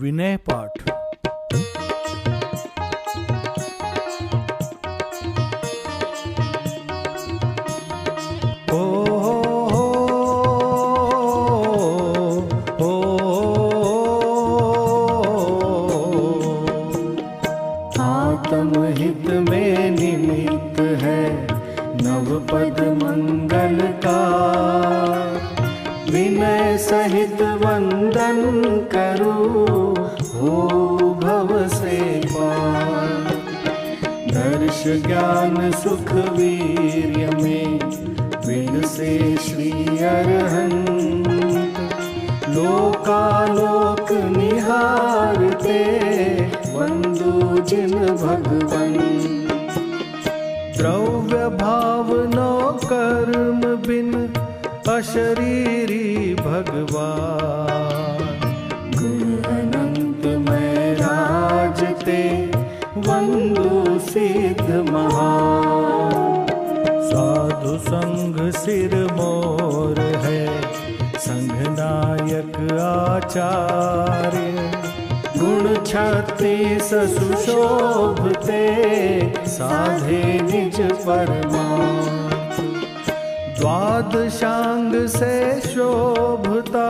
विनय पाठ। आत्महित में निमित्त है नवपद मंगल का, विनय सहित वंदन करूं हो भव से पार। दर्श ज्ञान सुख वीर्य में विलसे श्री अरहंत, लोकालोक निहारते वंदु जिन भगवन। द्रव्य भावनो कर्म बिन अशरीरी भगवान, गुण अनंत में राजते वंदु सिद्ध महान। साधु संग सिर मोर है संघ नायक आचार्य, गुण 36 सुशोभते साधे निज परमार्थ। द्वादशांग से शोभता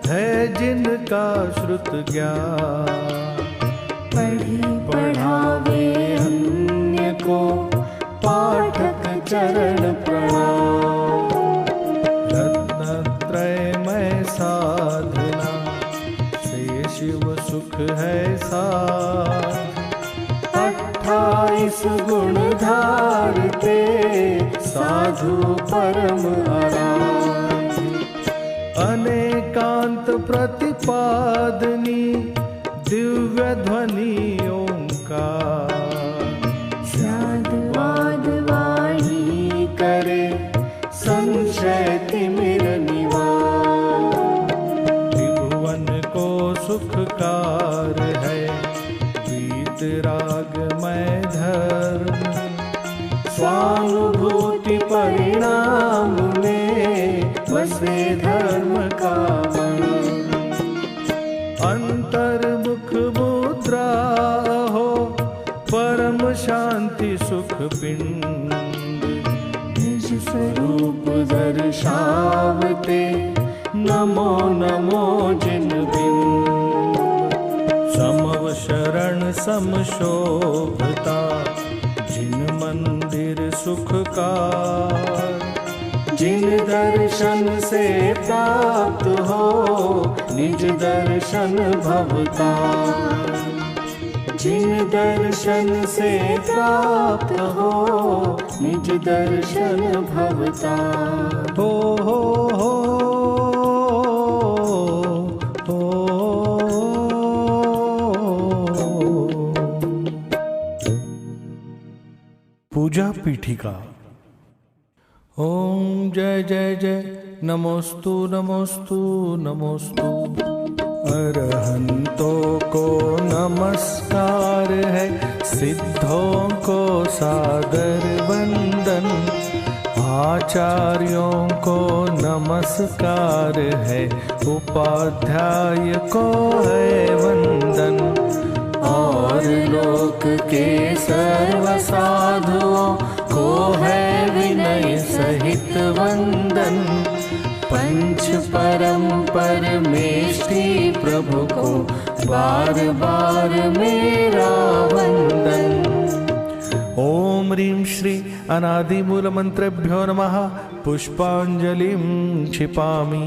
है जिनका श्रुत ज्ञान, पढ़ी पढ़ावे अन्य को पाठक चरण प्रणाम। रत्नत्रय में साधना से शिव सुख है साध, 28 गुण धारते साधु परम आराध्य। अनेकांत प्रतिपादनी दिव्य ध्वनि ओंकार, शाद वाद वाणी करे संशय तिमिर निवार। त्रिभुवन को सुखकार है वीतराग में धर्म, स्वानुभूति परिणाम में बसे धर्म का मन। अंतर्मुख मुद्रा हो परम शांति सुख पिंड, निज स्वरूप दर्शावते नमो नमो जिन बिंद। समव शरण सम शोभता जिन मंदिर सुखकार, जिन दर्शन से प्राप्त हो निज दर्शन भवता। जिन दर्शन से प्राप्त हो निज दर्शन भवता। हो हो हो पूजा पीठिका। ओम जय जय जय नमोस्तु नमोस्तु नमोस्तु। अरहंतों को नमस्कार है, सिद्धों को सादर वंदन, आचार्यों को नमस्कार है, उपाध्याय को है वंदन। और लोक के सर्व साधुओं को है विनय सहित वंदन। पंच परम परमेष्टि प्रभु को बार बार मेरा वंदन। ओम ह्रीं श्री अनादि मूल मंत्रेभ्यो नमः। पुष्पांजलिं क्षिपामि।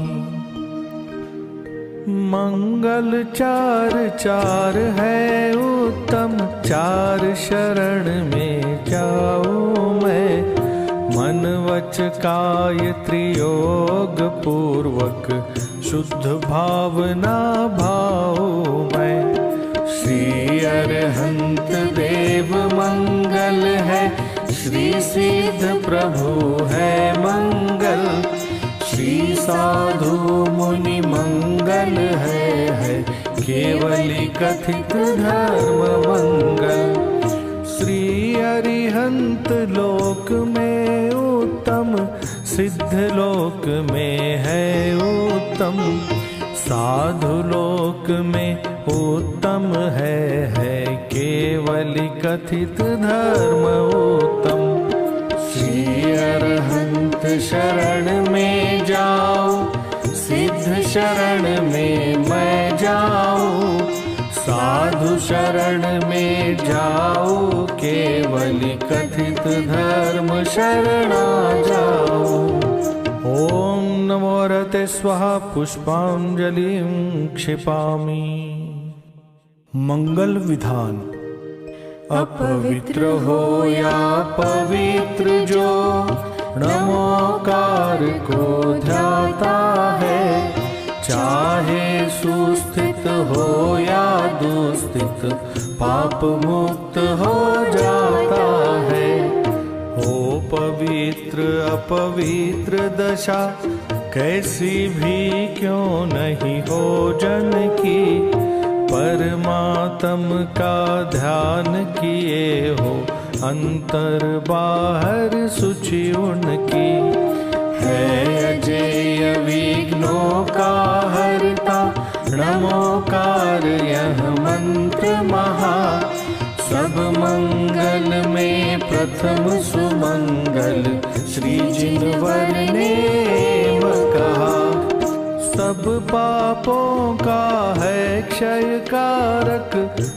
मंगल चार चार है उत्तम, चार शरण में जाऊं मैं। मन वच काय त्रियोग पूर्वक, शुद्ध भावना भाऊ मैं। श्री अरहंत देव मंगल है, श्री सिद्ध प्रभु है मंगल। श्री साधु मुनि मंगल है केवली कथित धर्म मंगल। श्री अरिहंत लोक में उत्तम, सिद्ध लोक में है उत्तम। साधु लोक में उत्तम है केवल कथित धर्म उत्तम। श्री अरहंत शरण में जाओ, सिद्ध शरण में मैं जाऊं। साधु शरण में जाओ, केवल कथित धर्म शरणा जाओ। ओम नमो रते स्वाहा पुष्पांजलिं क्षिपामि। मंगल विधान। अपवित्र हो या पवित्र जो नमोकार को ध्याता है, चाहे सुस्थित हो या दुस्थित पाप मुक्त हो जाता है। हो पवित्र अपवित्र दशा कैसी भी क्यों नहीं हो जन की, परमात्म का ध्यान किए हो अंतर बाहर सूचि उनकी। है अजेय विघ्नों का हरता, नमोकार यह मंत्र महा। सब मंगल में प्रथम सुमंगल, श्री जिनवर ने कहा। सब पापों का है क्षय कारक,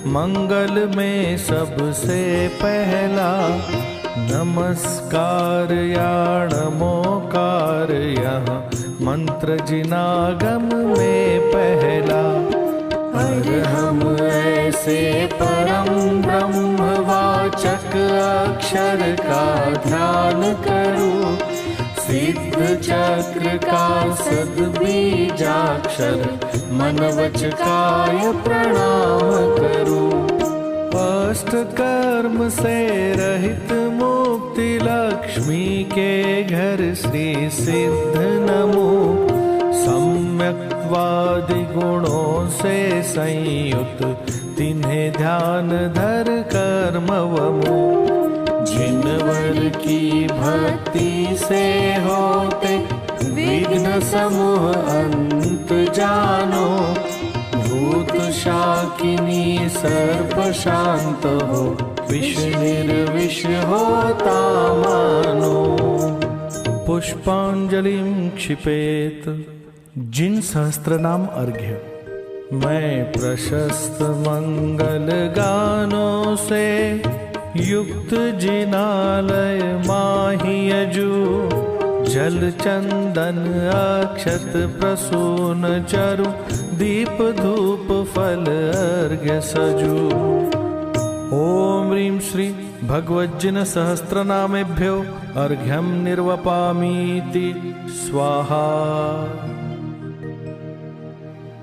मंगल में सबसे पहला। नमस्कार या नमोकार यहाँ मंत्र जिनागम में पहला। अरहम ऐसे परम ब्रह्मवाचक अक्षर का ध्यान करूं, सिद्ध चक्र का सद्बीजाक्षर मन वच काय प्रणाम करूं। अष्ट कर्म से रहित मुक्ति लक्ष्मी के घर श्री सिद्ध नमो। सम्यक्वादि गुणों से संयुक्त तिन्हें ध्यान धर कर्मवमो। जिनवर की भक्ति से होते विघ्न समूह अंत जानो। भूत शाकिनी सर्प शांत हो, विष निर्विष होता मानो। पुष्पांजलिं क्षिपेत। जिन सहस्त्रनाम अर्घ्य। मैं प्रशस्त मंगल गानों से युक्त जिनालय माहियजू। जल चंदन अक्षत प्रसून चरु, दीप धूप फल अर्घ्य सजू। ओम ह्रीं श्री भगवज्जिन सहस्रनामेभ्यो अर्घ्यं निर्वपामीति स्वाहा।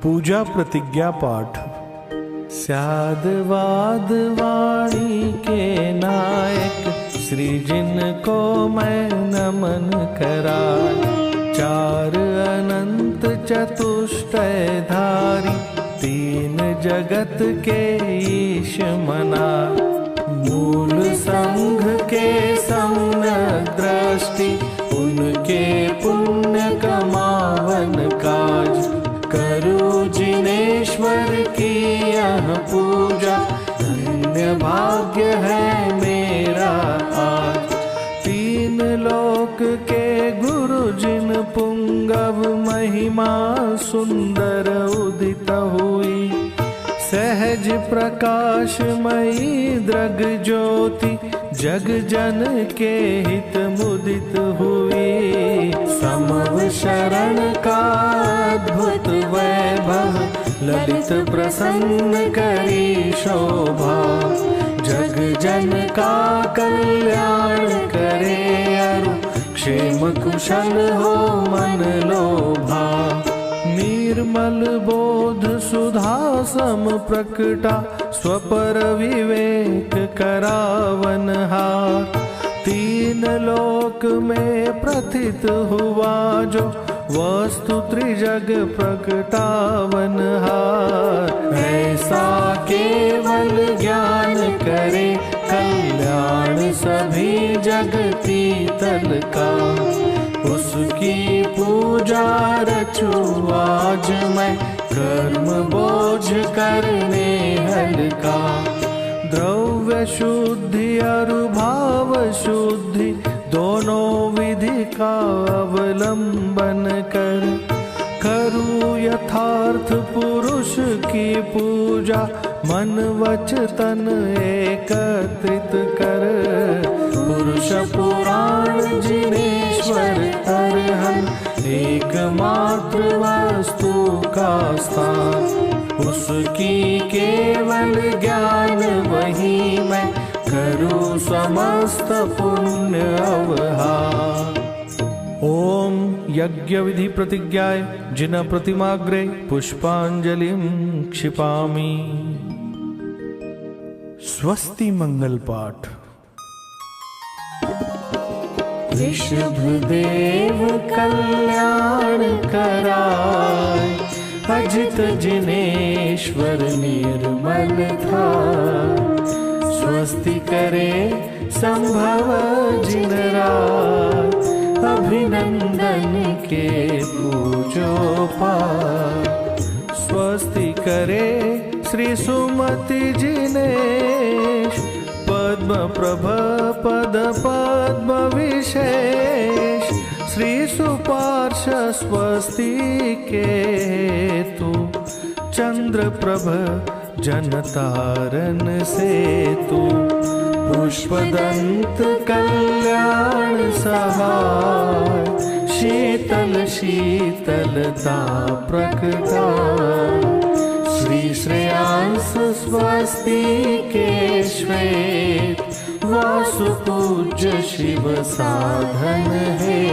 पूजा प्रतिज्ञा पाठ। स्यादवाद वाणी के नायक, श्री जिनको मैं नमन कराय। चार अनंत चतुष्टयधारी, तीन जगत के ईश मना। मूल संघ के सम्यक दृष्टि, उनके पुण्य कमावन काज। करूं जिनेश्वर की यह पूजा, धन्य भाग्य है मेरा आज। तीन लोक के गुरु जिन पुंगव, महिमा सुंदर उदित हुई। सहज प्रकाशमयी दृग ज्योति, जग जन के हित मुदित हुई। समव शरण का अद्भुत वैभव, ललित प्रसन्न करी शोभा। जग जन का कल्याण करे अरु, क्षेम कुशल हो मन लोभा। निर्मल बोध सुधा सम प्रकटा, स्वपर विवेक करावनहार। तीन लोक में प्रथित हुआ जो, वस्तु त्रिजग प्रकटावनहार। ऐसा केवल ज्ञान करे, कल्याण सभी जगती तल का। उसकी पूजा रचूं आज मैं, कर्म बोझ करने हल्का। द्रव्य शुद्धि और भाव शुद्धि दोनों विधि का अवलंबन कर, करूँ यथार्थ पुरुष की पूजा, मन वच तन एकत्रित कर। पुरुष पुराण जिनेश्वर अरहन, एकमात्र वस्तु का स्थान। उसकी केवल ज्ञान वही मैं, करूँ समस्त पुण्य अवहार। ओम यज्ञ विधि प्रतिज्ञाय जिन प्रतिमाग्रे पुष्पांजलिं क्षिपामि। स्वस्ति मंगल पाठ। ऋषभदेव कल्याण कराय, अजित जिनेश्वर निर्मल था। स्वस्ति करे संभव जिन रात, अभिनंदन के पूजो पार। स्वस्ति करे श्री सुमति जिनेश, पद्म प्रभ पद पद्म विशेष। श्री सुपार्श स्वस्ति के हेतु, चंद्र प्रभ जनतारण सेतु। पुष्पदंत कल्याण सहाय, शीतल शीतलता प्रकटाय। श्री श्रेयांस स्वस्ति के श्वेत, वासुपूज्य शिव साधन है।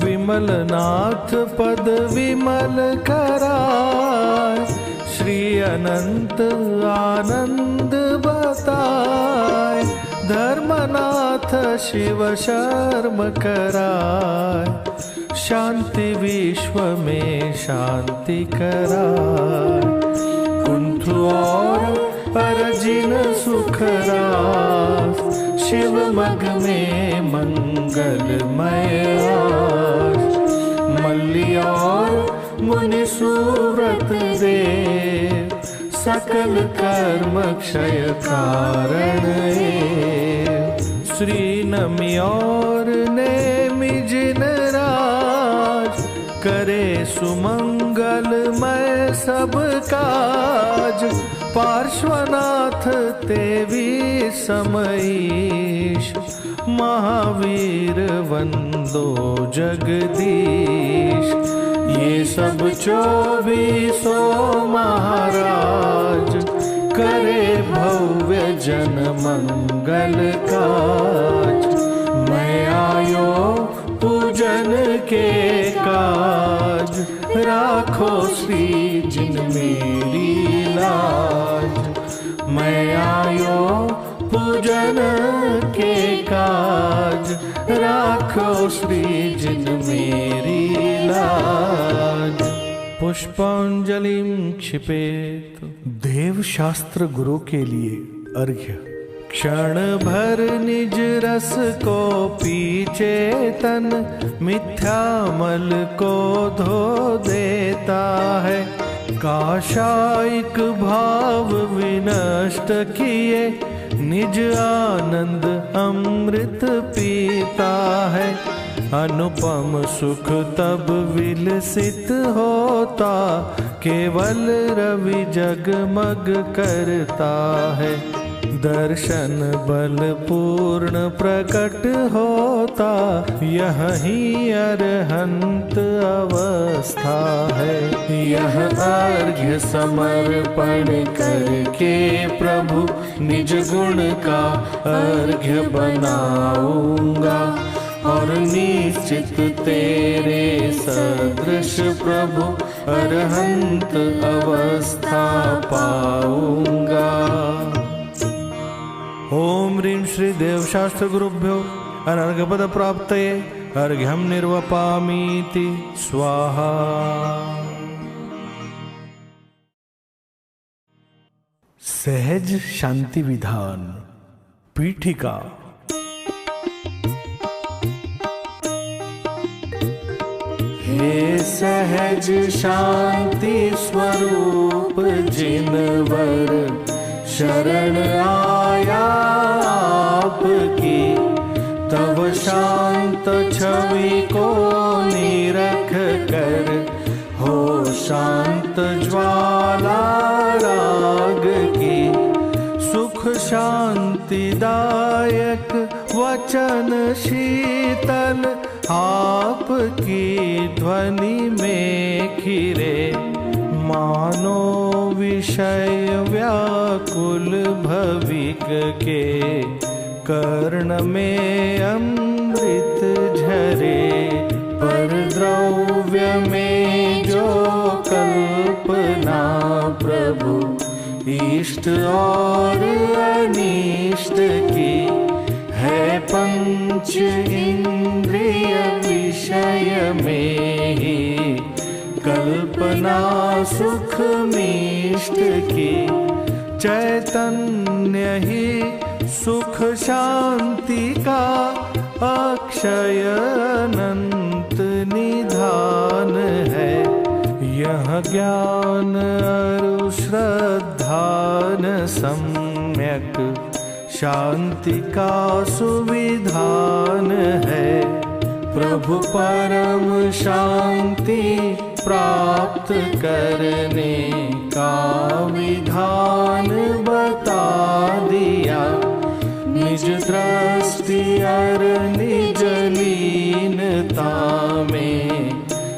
विमल नाथ पद विमल कराय, श्री अनंत आनंद बताय। धर्मनाथ शिव शर्म कराय, शांति विश्व में शांति कराय। कुंठु और परजिन सुख रास, शिव मग में मंगलमय आस। मल्ली और मुनि सुव्रत देव, सकल कर्म क्षय कारण है। श्री नमी और नेमि जिन राज, करे सुमंगलमय सब काज। पार्श्वनाथ तेवी समईश, महावीर वंदो जगदीश। ये सब 24 महाराज, करे भव्य जन मंगल काज। मैं आयो पूजन के काज, राखो श्री जिन मेरी लाज। मैं आयो पूजन के काज, राखो श्री जिन मेरी लाज। पुष्पांजलिं क्षिपेत। देव शास्त्र गुरु के लिए अर्घ्य। क्षण भर निज रस को पीछे तन, मिथ्यामल को धो देता है। काशायिक भाव विनष्ट किए, निज आनंद अमृत पीता है। अनुपम सुख तब विलसित होता, केवल रवि जगमग करता है। दर्शन बल पूर्ण प्रकट होता, यही अरहंत अवस्था है। यह अर्घ्य समर्पण करके प्रभु, निज गुण का अर्घ्य बनाऊंगा। और निश्चित तेरे सदृश प्रभु, अरहंत अवस्था पाऊंगा। ओम ह्रीं श्री देव शास्त्र गुरुभ्यो अनर्घपद प्राप्तये अर्घ्यं निर्वपामीति स्वाहा। सहज शांति विधान पीठिका। हे ये सहज शांति स्वरूप जिनवर शरण आया आपकी, तब शांत छवि को निरख कर हो शांत ज्वाला राग की। सुख शांतिदायक वचन शीतल आपकी ध्वनि में खिरे, मानो विषय व्याकुल भविक के कर्ण में अमृत झरे। पर द्रव्य में जो कल्पना प्रभु इष्ट और अनिष्ट की, है पंच इंद्रिय विषय में ही कल्पना सुख मिष्ट की। चैतन्य ही सुख शांति का अक्षय अनंत निधान है। यह ज्ञान अरु श्रद्धान सम्यक शांति का सुविधान है। प्रभु परम शांति प्राप्त करने का विधान बता दिया। निज दृष्टि और निज लीनता में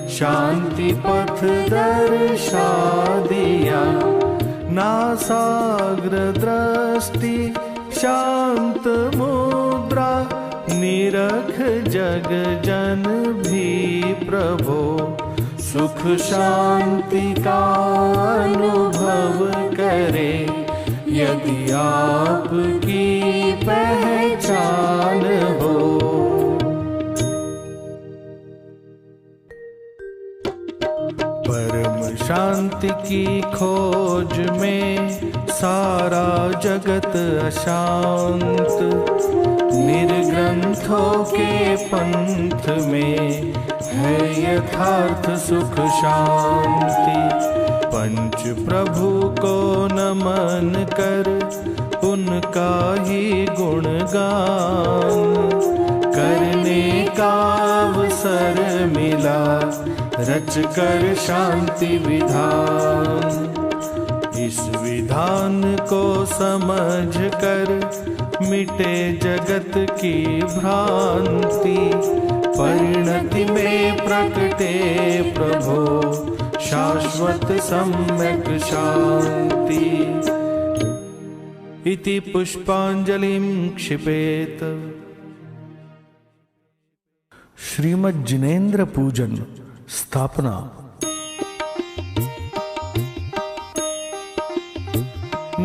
शांति पथ दर्शा दिया। नासाग्र दृष्टि शांत मुद्रा निरख जग जन भी प्रभो। सुख शांति का अनुभव करे यदि आपकी पहचान हो। परम शांति की खोज में सारा जगत अशांत, निर्ग्रंथों के पंथ में है यथार्थ सुख शांति। पंच प्रभु को नमन कर उनका ही गुणगान करने का अवसर मिला, रच कर शांति विधान। इस विधान को समझ कर मिटे जगत की भ्रांति। परिणति में प्रकटे प्रभो शाश्वत सम्यक शांति। इति पुष्पांजलिं क्षिपेत। श्रीमद् जिनेन्द्र पूजन स्थापना।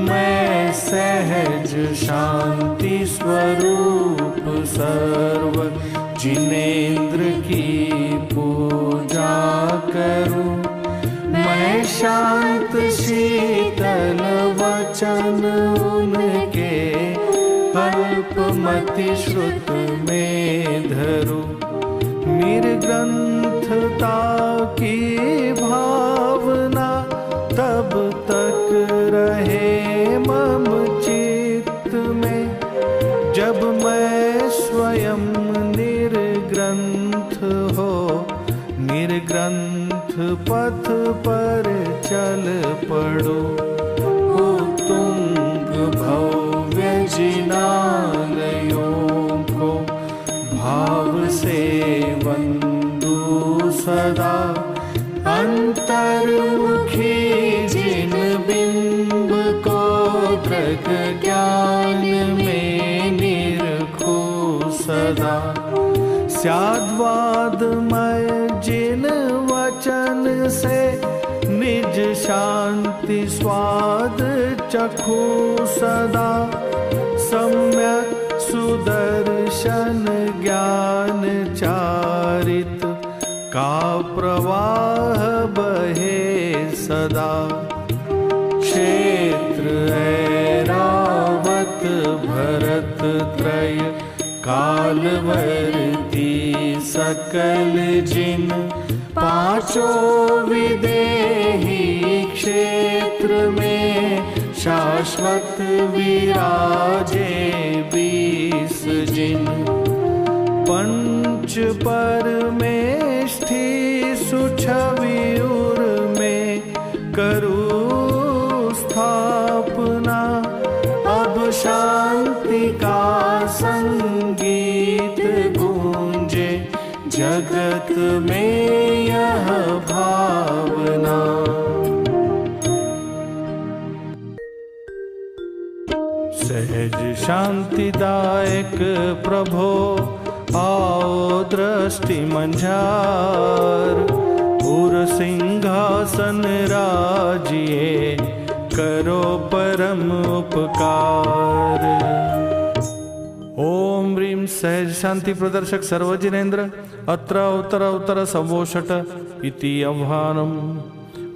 मैं सहज शांति स्वरूप सर्व जिनेन्द्र की पूजा करूं। मैं शांत शीतल वचन उनके अल्पमति श्रुत में धरूं। निर्ग्रंथता की भावना तब तक रहे मम चित्त में, जब मैं स्वयं निर्ग्रंथ हो निर्ग्रंथ पथ पर चल पड़ो। तुंग भव्य जिनालयों को भाव से वंदू सदा। अंतर्मुखी जिन बिंब को दृग ज्ञान में निरखो सदा। स्याद्वादमय जिन वचन से निज शांति स्वाद चखू सदा। सम्यक सुदर्शन ज्ञान चारित का प्रवाह बहे सदा। क्षेत्र ऐरावत भरत त्रय कालवर्ती सकल जिन पांचों विदेही क्षेत्र में शाश्वत विराजे 20 जिन। पंच परमेष्ठि सुछविउर में करूं स्थापना। अब शांति का संगीत गूंजे जगत में यह भावना। सहज शांतिदायक प्रभो आओ दृष्टि मंझार। उर सिंहासन राजिए करो परम उपकार। ओम ह्रीं सहज शांति प्रदर्शक सर्वजिनेन्द्र अत्र उत्तर उत्तर संवोषट इति आह्वानम्।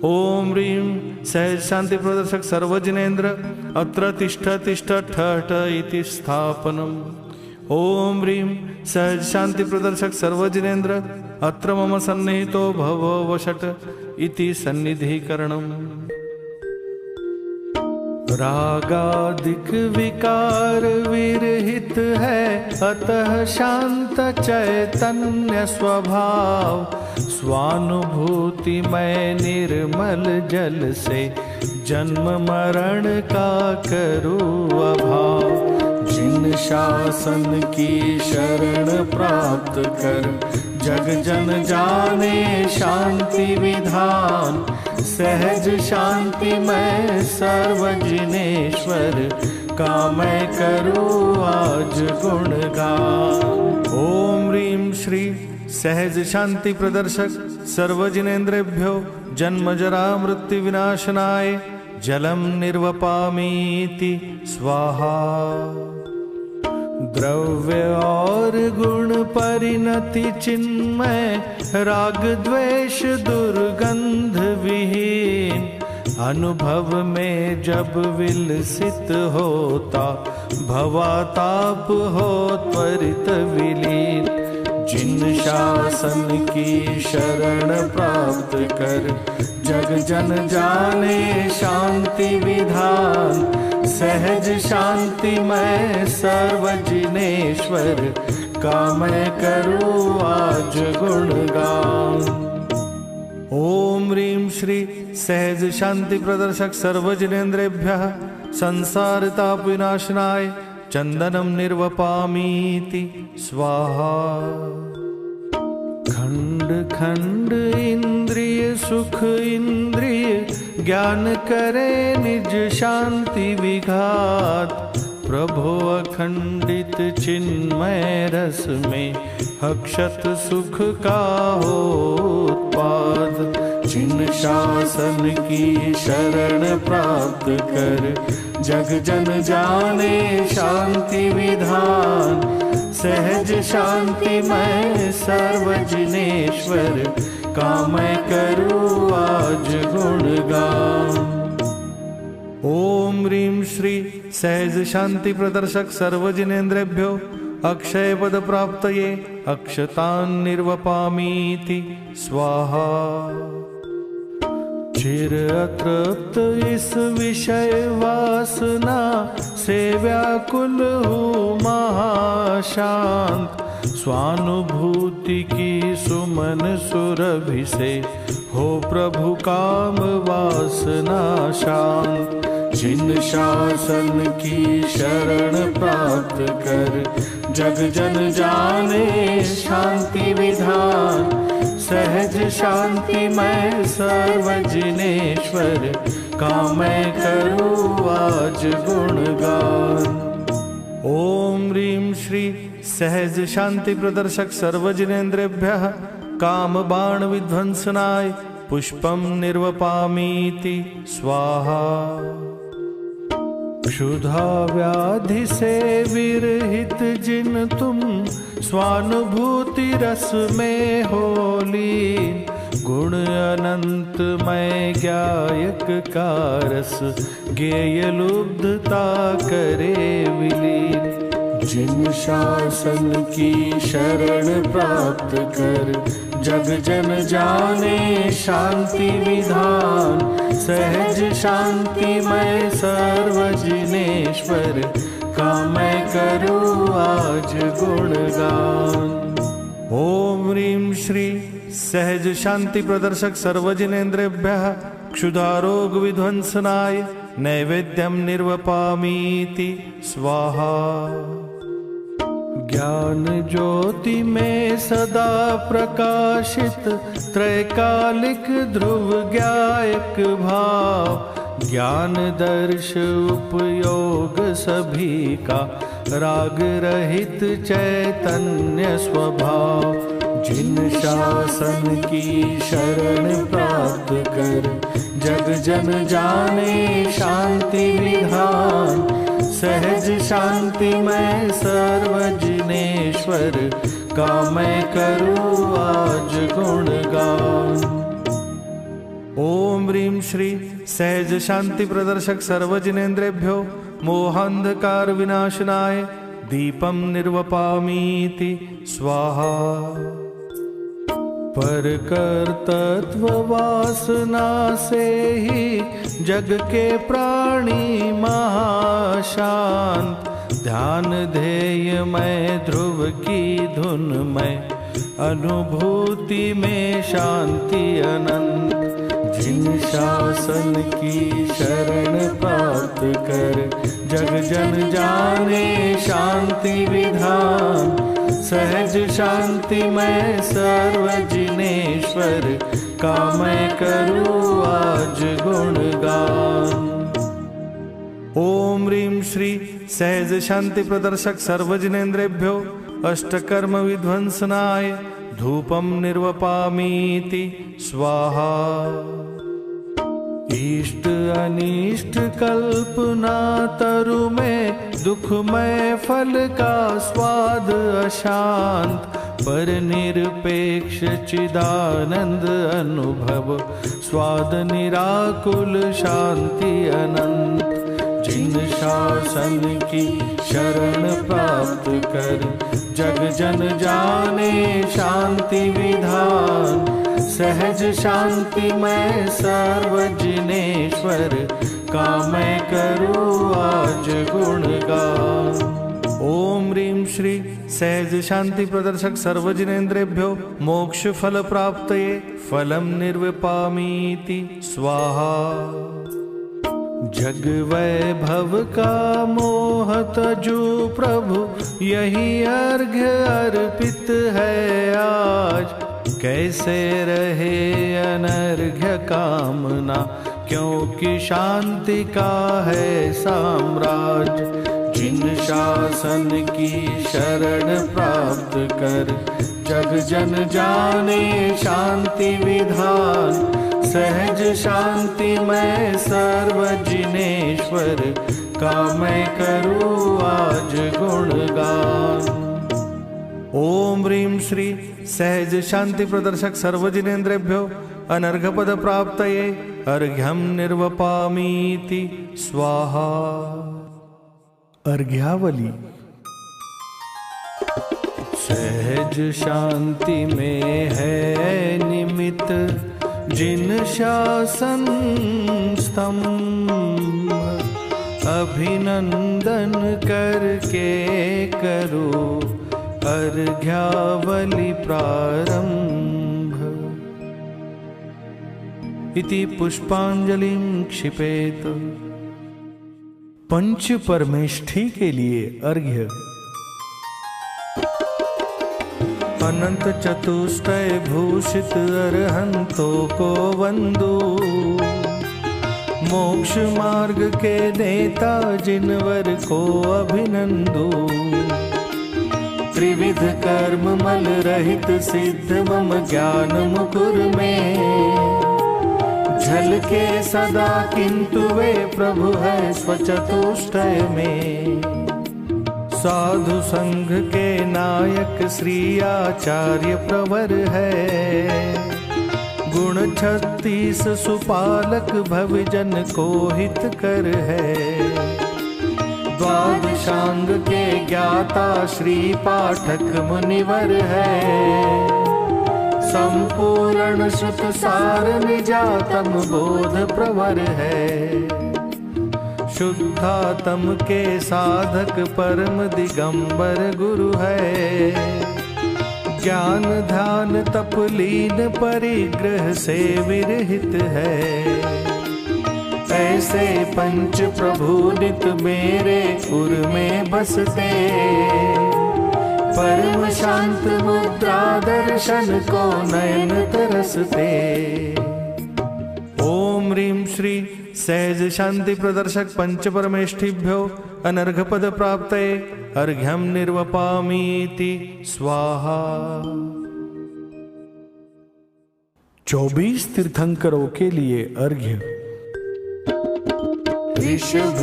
ओम ह्रीं सहज शांति प्रदर्शक सर्वजिनेन्द्र अत्र तिष्ठ तिष्ठ ठठ इति स्थापनम्। ओम ह्रीं सहज शांति प्रदर्शक सर्वजिनेन्द्र अत्र मम सन्निहितो भव वषट इति सन्निधिकरणम्। रागादिक विकार विरहित है अतः शांत चैतन्य स्वभाव। स्वानुभूति में निर्मल जल से जन्म मरण का करूँ अभाव। जिन शासन की शरण प्राप्त कर जग जन जाने शांति विधान। सहज शांति मैं सर्वजिनेश्वर का मैं करूँ आज गुणगान। ओम ह्रीं श्री सहज शांति प्रदर्शक सर्वजिनेन्द्रेभ्यो जन्म जरा मृत्यु विनाशनाय जलम निर्वपामीति स्वाहा। द्रव्य और गुण परिणति चिन्मय राग द्वेष दुर्गंध विहीन। अनुभव में जब विलसित होता भवाताप हो त्वरित विलीन। जिन शासन की शरण प्राप्त कर जग जन जाने शांति विधान। सहज शांति मैं सर्वजिनेश्वर का मैं करूँ आज गुणगान। ओम ह्रीं श्री सहज शांति प्रदर्शक सर्वजिनेन्द्रेभ्यः संसार ताप विनाशनाय चंदनम निर्वपामीति स्वाहा। खंड खंड इंद्रिय सुख इंद्रिय ज्ञान करे निज शांति विघात। प्रभो अखंडित चिन्मय रस में अक्षत सुख का हो उत्पाद। जिन शासन की शरण प्राप्त कर जग जन जाने शांति विधान। सहज शांति मैं सर्वजिनेश्वर का मैं करूँ आज गुणगान। ओम ह्रीं श्री सहज शांति प्रदर्शक सर्वजिनेन्द्रेभ्यो अक्षय पद प्राप्तये अक्षतान् निर्वपामीति स्वाहा। चिर अतृप्त इस विषय वासना से व्याकुल हूँ महाशांत। स्वानुभूति की सुमन सुरभि से हो प्रभु काम वासना शांत। जिन शासन की शरण प्राप्त कर जग जन जाने शांति विधान। सहज शांति मैं सर्वजिनेश्वर का मैं करूँ आज गुणगान। ओम ह्रीं श्री सहज शांति प्रदर्शक सर्वजिनेन्द्रेभ्यः काम बाण विध्वंसनाय पुष्पम निर्वपामीति स्वाहा। क्षुधा व्याधि से विरहित जिन तुम स्वानुभूति रस में हो लीन। गुण अनंत मैं गायक का रस गेय लुब्धता करे विलीन। जिन शासन की शरण प्राप्त कर जग जन जाने शांति विधान। सहज शांति मैं सर्व जिनेश्वर का मैं करूँ आज गुणगान। ओम ह्रीं श्री सहज शांति प्रदर्शक सर्वजिनेन्द्रेभ्यः क्षुधारोग विध्वंसनाय नैवेद्यम निर्वपामीति स्वाहा। ज्ञान ज्योति में सदा प्रकाशित त्रैकालिक ध्रुव ज्ञायक भाव। ज्ञान दर्श उपयोग सभी का राग रहित चैतन्य स्वभाव। जिन शासन की शरण प्राप्त कर जग जन जाने शांति विधान। सहज शांति मैं सर्व जिनेश्वर का मैं करूँ आज गुणगान। ओम ह्रीं श्री सहज शांति प्रदर्शक सर्वजिनेन्द्रेभ्यो मोहांधकार विनाशनाय दीपम निर्वपामीति स्वाहा। पर कर्तृत्व वासना से ही जग के प्राणी महाशांत। ध्यान ध्येय में ध्रुव की धुन में अनुभूति में शांति अनंत। जिन शासन की शरण प्राप्त कर जग जन जाने शांति विधान। सहज शांति मैं सर्व जिनेश्वर का मैं करूँ आज गुणगान। ओम ह्रीं श्री सहज शांति प्रदर्शक सर्वजिनेन्द्रेभ्यो अष्टकर्म विध्वंसनाय धूपम निर्वपामीति स्वाहा। इष्ट अनिष्ट कल्पना तरु में दुखमय फल का स्वाद अशांत। पर निरपेक्ष चिदानंद अनुभव स्वाद निराकुल शांति अनंत। जिन शासन की शरण प्राप्त कर जग जन जाने शांति विधान। सहज शांति मैं सर्व जिनेश्वर का मैं करूँ आज गुणगान। ओम ह्रीं श्री सहज शांति प्रदर्शक सर्वजिनेन्द्रेभ्यो मोक्ष फल प्राप्तये फलम निर्विपामीति स्वाहा। जग वैभव का मोह तजु प्रभु यही अर्घ्य अर्पित है आज। कैसे रहे अनर्घ्य कामना क्योंकि शांति का है साम्राज्य। जिन शासन की शरण प्राप्त कर जग जन जाने शांति विधान। सहज शांति मैं सर्व जिनेश्वर का मैं करूँ आज गुणगान। ओम ह्रीं श्री सहज शांति प्रदर्शक सर्वजिनेन्द्रेभ्यो अनर्घपद प्राप्तये अर्घ्यम निर्वपामीति स्वाहा। अर्घ्यावली। सहज शांति में है निमित्त जिन शासन स्तंभ। अभिनंदन करके करो अर्घ्यावली प्रारंभ। इति पुष्पांजलिं क्षिपेत। पंच परमेष्ठी के लिए अर्घ्य। अनंत चतुष्टय भूषित अरहंतों को वंदो। मोक्ष मार्ग के नेता जिनवर को अभिनंदो। त्रिविध कर्म मल रहित सिद्ध मम ज्ञान मुकुर में। झलके सदा किंतु वे प्रभु है स्वचतुष्टय में। साधु संघ के नायक श्री आचार्य प्रवर है। गुण 36 सुपालक भवजन को हित कर है। द्वादशांग के ज्ञाता श्री पाठक मुनिवर है। संपूर्ण श्रुत सार निजातम बोध प्रवर है। शुद्धात्म के साधक परम दिगंबर गुरु है। ज्ञान ध्यान तप लीन परिग्रह से विरहित है। ऐसे पंच प्रभु नित मेरे उर में बसते। परम शांत मुद्रा दर्शन को नयन तरसते। ओम ह्रीं श्री सहज शांति प्रदर्शक पंच परमेष्ठिभ्यो अनर्घ पद प्राप्तये अर्घ्यम निर्वपामीति स्वाहा। 24 तीर्थंकरों के लिए अर्घ्य। ऋषभ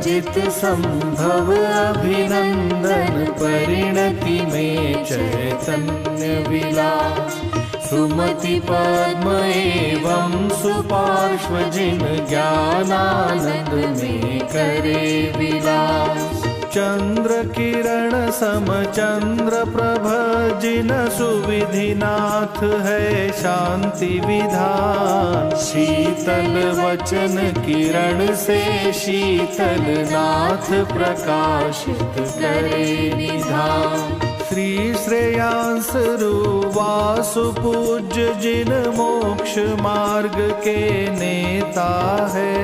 जित संभव अभिनंदन परिणति में चैतन्य विलास। सुमति पद्म एवं सुपार्श्व जिन ज्ञानानंद में करे विलास। चंद्र किरण सम चंद्र प्रभ जिन सुविधिनाथ है शांति विधान। शीतल वचन किरण से शीतल नाथ प्रकाशित करे निधान। श्री श्रेयांस रूवासु पूज्य जिन मोक्ष मार्ग के नेता है।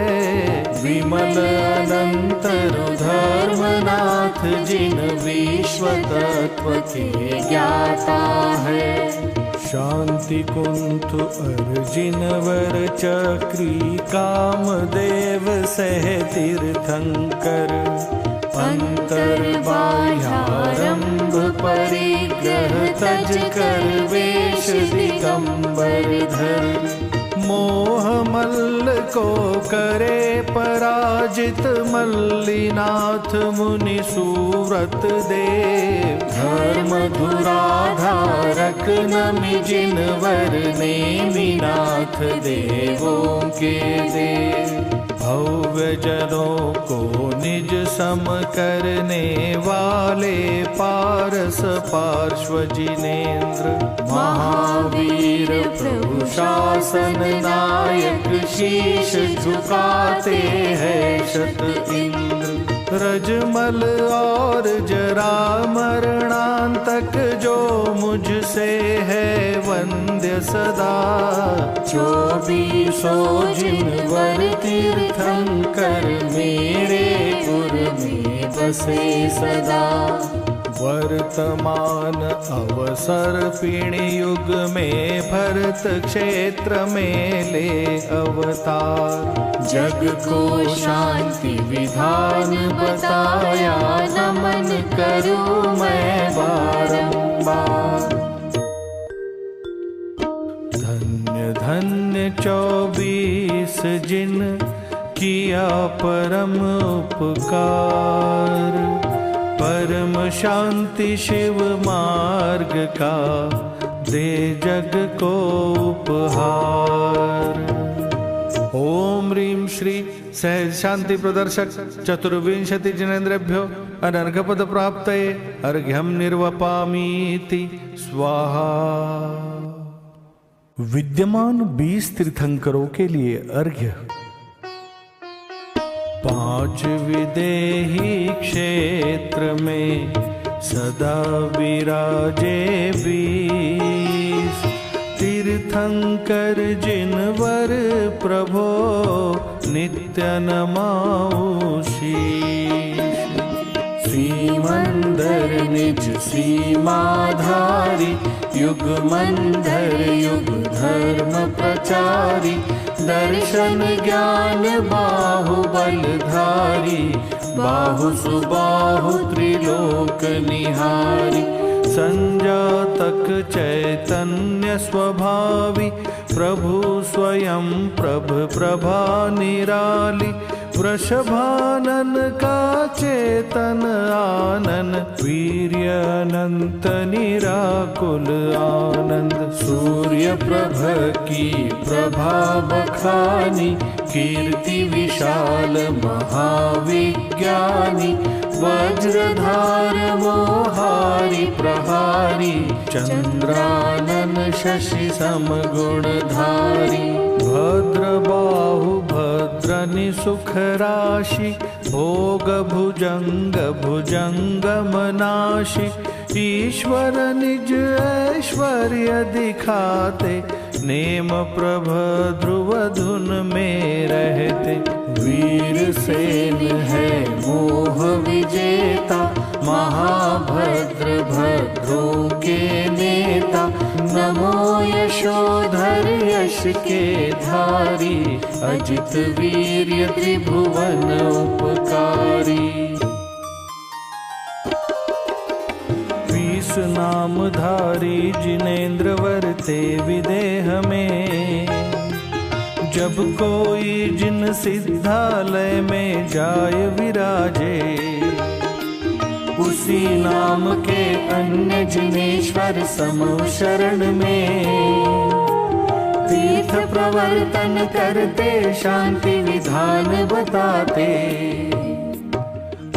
विमल अनंत धर्मनाथ जिन विश्व तत्व के ज्ञाता है। शांति कुंठ अर्जिन वर चक्री कामदेव सह तीर्थंकर। अंतर बाह्यारंभ परिग्रह तज कर वेश दिगंबर धर। मोह मल्ल को करे पराजित मल्लिनाथ मुनि सुव्रत देव। धर्म धुराधारक नमि जिन वर नेमिनाथ देवों के देव। भव्य जनों को निज सम करने वाले पारस पार्श्व जिनेन्द्र। महावीर प्रभु शासन नायक शीश झुकाते हैं शत इंद्र। रजमल और जरा मरणांतक जो मुझसे है वंद्य सदा। 24 जिन वर तीर्थंकर मेरे उर में बसे सदा। वर्तमान अवसर पिणी युग में भरत क्षेत्र में ले अवतार। जग को शांति विधान बताया नमन करूं मैं बारंबार। धन्य धन्य 24 जिन किया परम उपकार। परम शांति शिव मार्ग का दे जग को उपहार। ओम ह्रीं श्री सहज शांति प्रदर्शक चतुर्विंशति जिनेन्द्रेभ्यो अनर्घ पद प्राप्तये अर्घ्यम निर्वपामीति स्वाहा। विद्यमान 20 तीर्थंकरों के लिए अर्घ्य। 5 विदेही क्षेत्र में सदा विराजे 20। तीर्थंकर जिनवर प्रभो नित्य नमाओ शीश। श्रीमंदर निज सीमाधारी युगमंधर युग धर्म प्रचारी। दर्शन ज्ञान बाहुबलधारी बाहु सुबाहु त्रिलोक निहारी। संजातक चैतन्य स्वभावी प्रभु स्वयं प्रभ प्रभा निराली। वृषभानन का चेतन आनन, वीर्य अनंत निराकुल आनंद। सूर्य प्रभ की प्रभा बखानी, कीर्ति विशाल महाविज्ञानी। वज्रधार मोहारी प्रहारी, चंद्रानन शशि समगुणधारी। भद्र बाहु भद्रनि सुख राशि, भोग भुजंग भुजंगमनाशि। ईश्वर निज ऐश्वर्य दिखाते, नेम प्रभ ध्रुव धुन में रहते। वीर सेन है मोह विजेता, महाभद्र भद्रों के नेता। नमो यशोधर यश के धारी, अजित वीर्य त्रिभुवन उपकारी। नामधारी जिनेन्द्र वरते विदेह में, जब कोई जिन सिद्धालय में जाय विराजे। उसी नाम के अन्य जिनेश्वर समो शरण में, तीर्थ प्रवर्तन करते शांति विधान बताते।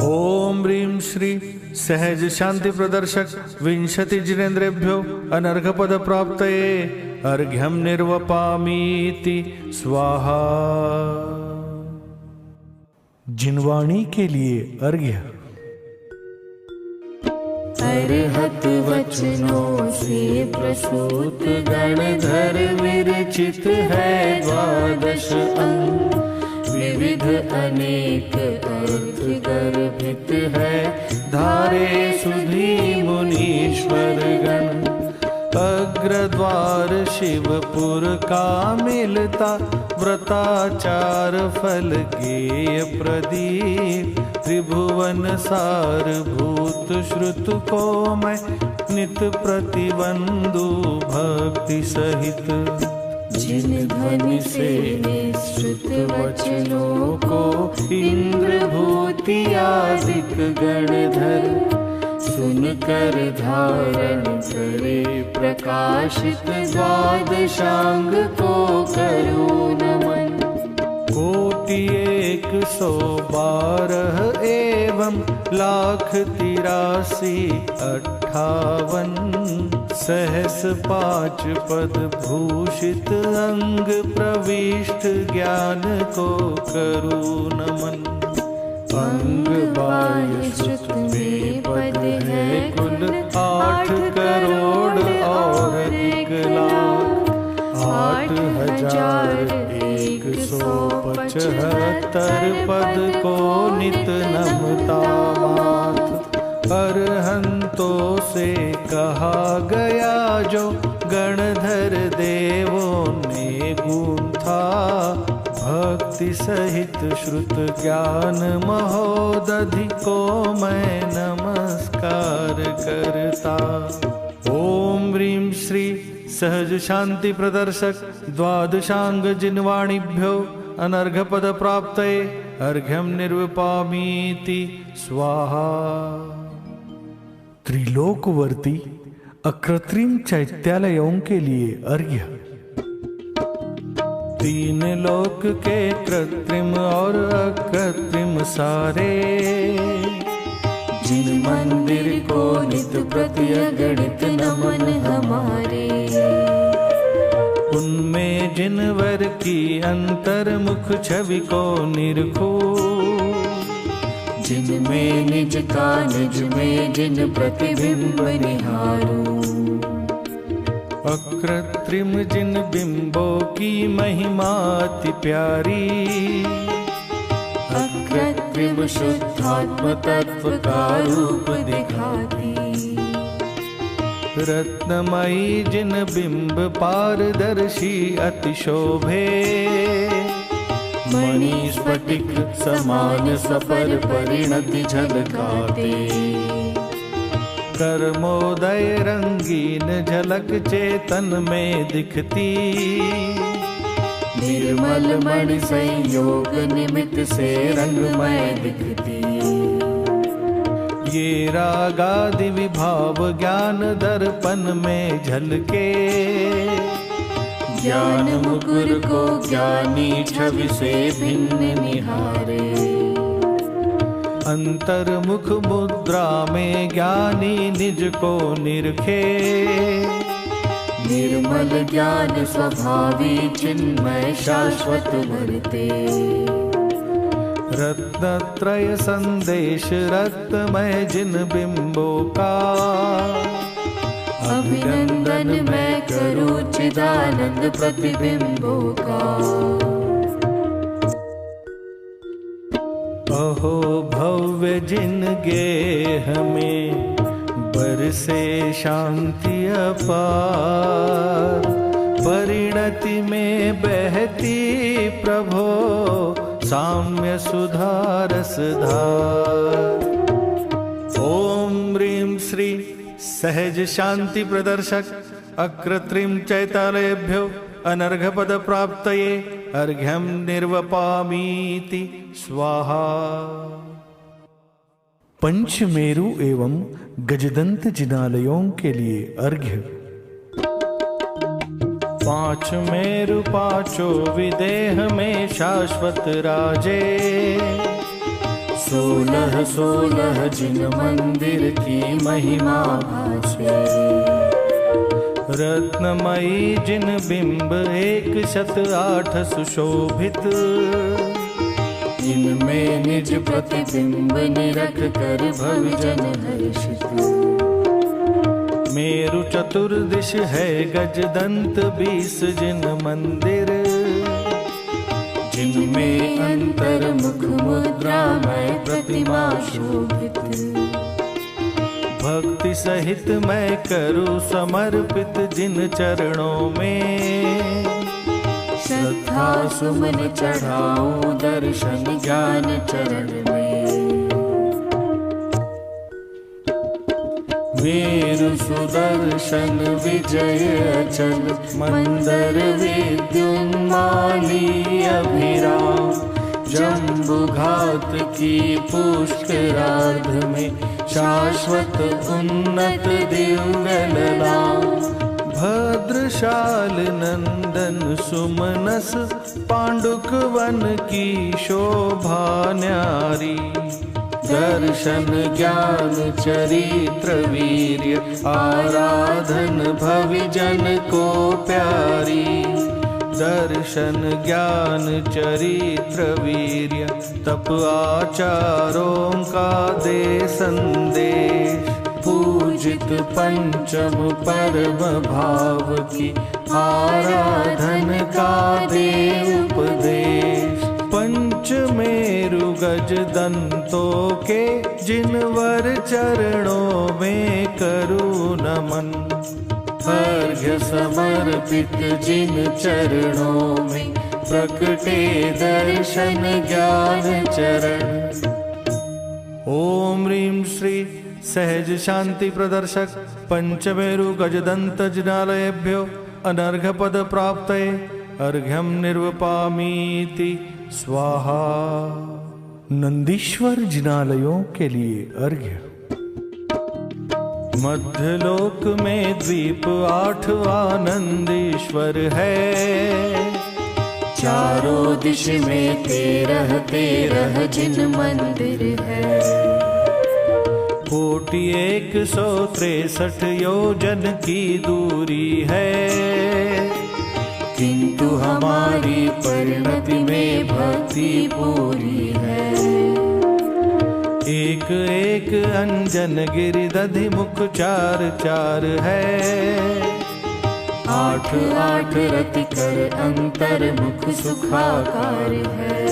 ओम ह्रीं श्री सहज शांति प्रदर्शक विंशति जिनेन्द्रेभ्यो अनर्घपद प्राप्तये अर्घ्यं निर्वपामीति स्वाहा। जिनवाणी के लिए अर्घ्य। अरहत वचनों से प्रसूत गणधर विरचित है द्वादश अंग। विविध अनेक अर्थ गर्भित है, धारे सुधी मुनीश्वर गण। अग्रद्वार शिवपुर का मिलता, व्रताचार फल गेय प्रदीप। त्रिभुवन सार भूत श्रुत को मैं, नित प्रतिबंधु भक्ति सहित। जिन ध्वनि से निश्रुत वचनों को, इंद्र भूति आदिक गणधर। सुनकर धारण करे प्रकाशित, द्वादशांग को करो नमन। कोटि 112 एवं लाख 83,58। सहस 5 पद भूषित अंग, प्रविष्ट ज्ञान को करू नमन। अंग बाह्य श्रुत में पद है कुल 8 करोड़ और 1 लाख। 8,175 पद को नित नमता माथ। अरहंतों से कहा गया जो, गणधर देवों ने गूंथा। भक्ति सहित श्रुत ज्ञान महोदधि को मैं नमस्कार करता। ओम ह्रीं श्री सहज शांति प्रदर्शक द्वादशांग जिनवाणीभ्यो अनर्घपद प्राप्तये अर्घ्यं निर्विपामीति स्वाहा। त्रिलोकवर्ती अकृत्रिम चैत्यालयों के लिए अर्घ्य। 3 लोक के कृत्रिम और अकृत्रिम सारे, जिन मंदिर को नित प्रति अगणित नमन हमारे। उनमें जिनवर की अंतर्मुख छवि को निरखो, जिनमें निज का निज में जिन प्रतिबिंब निहारो। अकृत्रिम जिन बिंबों की महिमा अति प्यारी, अकृत्रिम शुद्धात्म तत्व का रूप दिखाती। रत्नमयी जिन बिंब पारदर्शी अति शोभे, मणि स्फटिक समान सपर परिणति झलकाते। कर्मोदय रंगीन झलक चेतन में दिखती, निर्मल मणि संयोग निमित्त से रंगमय दिखती। ये रागादि विभाव ज्ञान दर्पण में झलके, ज्ञान मुकुर को ज्ञानी छवि से भिन्न निहारे। अंतर्मुख मुद्रा में ज्ञानी निज को निरखे, निर्मल ज्ञान स्वभावी चिन्मय शाश्वत भरते। रत्नत्रय संदेश रत्नमय जिन बिंबों का, अभिनंदन मैं करूं चिदानंद प्रतिबिंबों का। अहो भव्य जिन गेह में बरसे शांति अपार, परिणति में बहती प्रभो साम्य सुधा रसधार। ओम ह्रीं श्री सहज शांति प्रदर्शक अकृत्रिम चैतालयेभ्यो अनर्घपद प्राप्तये अर्घ्यं निर्वपामीति स्वाहा। पंचमेरु एवं गजदंत जिनालयों के लिए अर्घ्य। पांच मेरु पांचों विदेह में शाश्वत राजे, 16 जिन मंदिर की महिमा भाषे। रत्नमयी जिन बिंब 108 सुशोभित, इनमें निज प्रतिबिंब निरख कर भवजन हर्षित। मेरु चतुर्दिश है गजदंत 20 जिन मंदिर, जिनमें अंतर्मुख मुद्रा में प्रतिमा शोभित। भक्ति सहित मैं करूं समर्पित जिन चरणों में, श्रद्धा सुमन चढ़ाऊं दर्शन ज्ञान चरण में। मेरु सुदर्शन विजय अचल मंदर विद्युन्माली अभिराम, जम्बुघात की पुष्करार्ध में शाश्वत उन्नत दिव्य ललाम। भद्रशाल नंदन सुमनस पांडुक वन की शोभा न्यारी, दर्शन ज्ञान चरित्र वीर्य आराधन भविजन को प्यारी। दर्शन ज्ञान चरित्र वीर्य तप आचारों का दे संदेश, पूजित पंचम परम भाव की आराधन का दे उपदेश। पंचमेरु गज दंतों के जिनवर चरणों में करूं नमन, अर्घ्य समर्पित जिन चरणों में प्रकटे दर्शन ज्ञान चरण। ओम ह्रीं श्री सहज शांति प्रदर्शक पंचमेरु गजदंत जिनालयेभ्यो अनर्घपद प्राप्तये अर्घ्यं निर्वपामीति स्वाहा। नंदीश्वर जिनालयों के लिए अर्घ्य। मध्यलोक में द्वीप 8 आनंदीश्वर है, चारों दिश में 13 जिन मंदिर है। कोटि 163 योजन की दूरी है, किंतु हमारी परिणति में भक्ति पूरी है। एक एक अंजन गिरिदधि मुख 4 है, 8 रति कर अंतर्मुख सुखाकार है।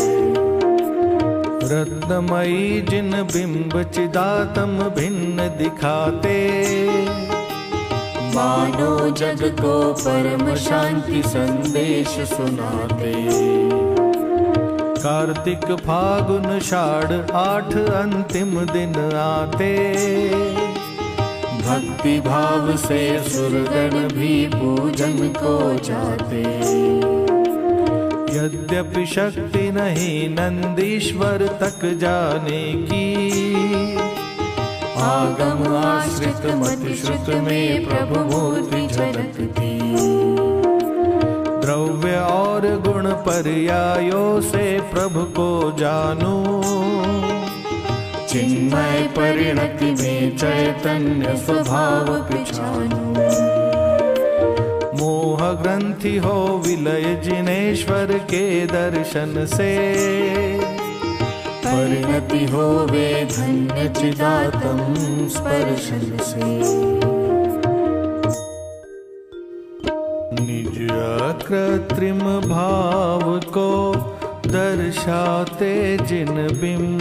रत्नमयी जिन बिंब चिदातम भिन्न दिखाते, मानो जग को परम शांति संदेश सुनाते। कार्तिक फागुन षाढ़ 8 अंतिम दिन आते, भक्ति भाव से सुरगण भी पूजन को जाते। यद्यपि शक्ति नहीं नंदीश्वर तक जाने की, आगम आश्रित मति श्रुत में प्रभु मूर्ति झलकती। द्रव्य और गुण पर्यायों से प्रभु को जानूं, चिन्मय परिणति में चैतन्य स्वभाव पिछानूं। मोह ग्रंथि हो विलय जिनेश्वर के दर्शन से, परिणति होवे धन्य चिदात्म स्पर्शन से। निज अकृत्रिम भाव को दर्शाते जिन बिंब,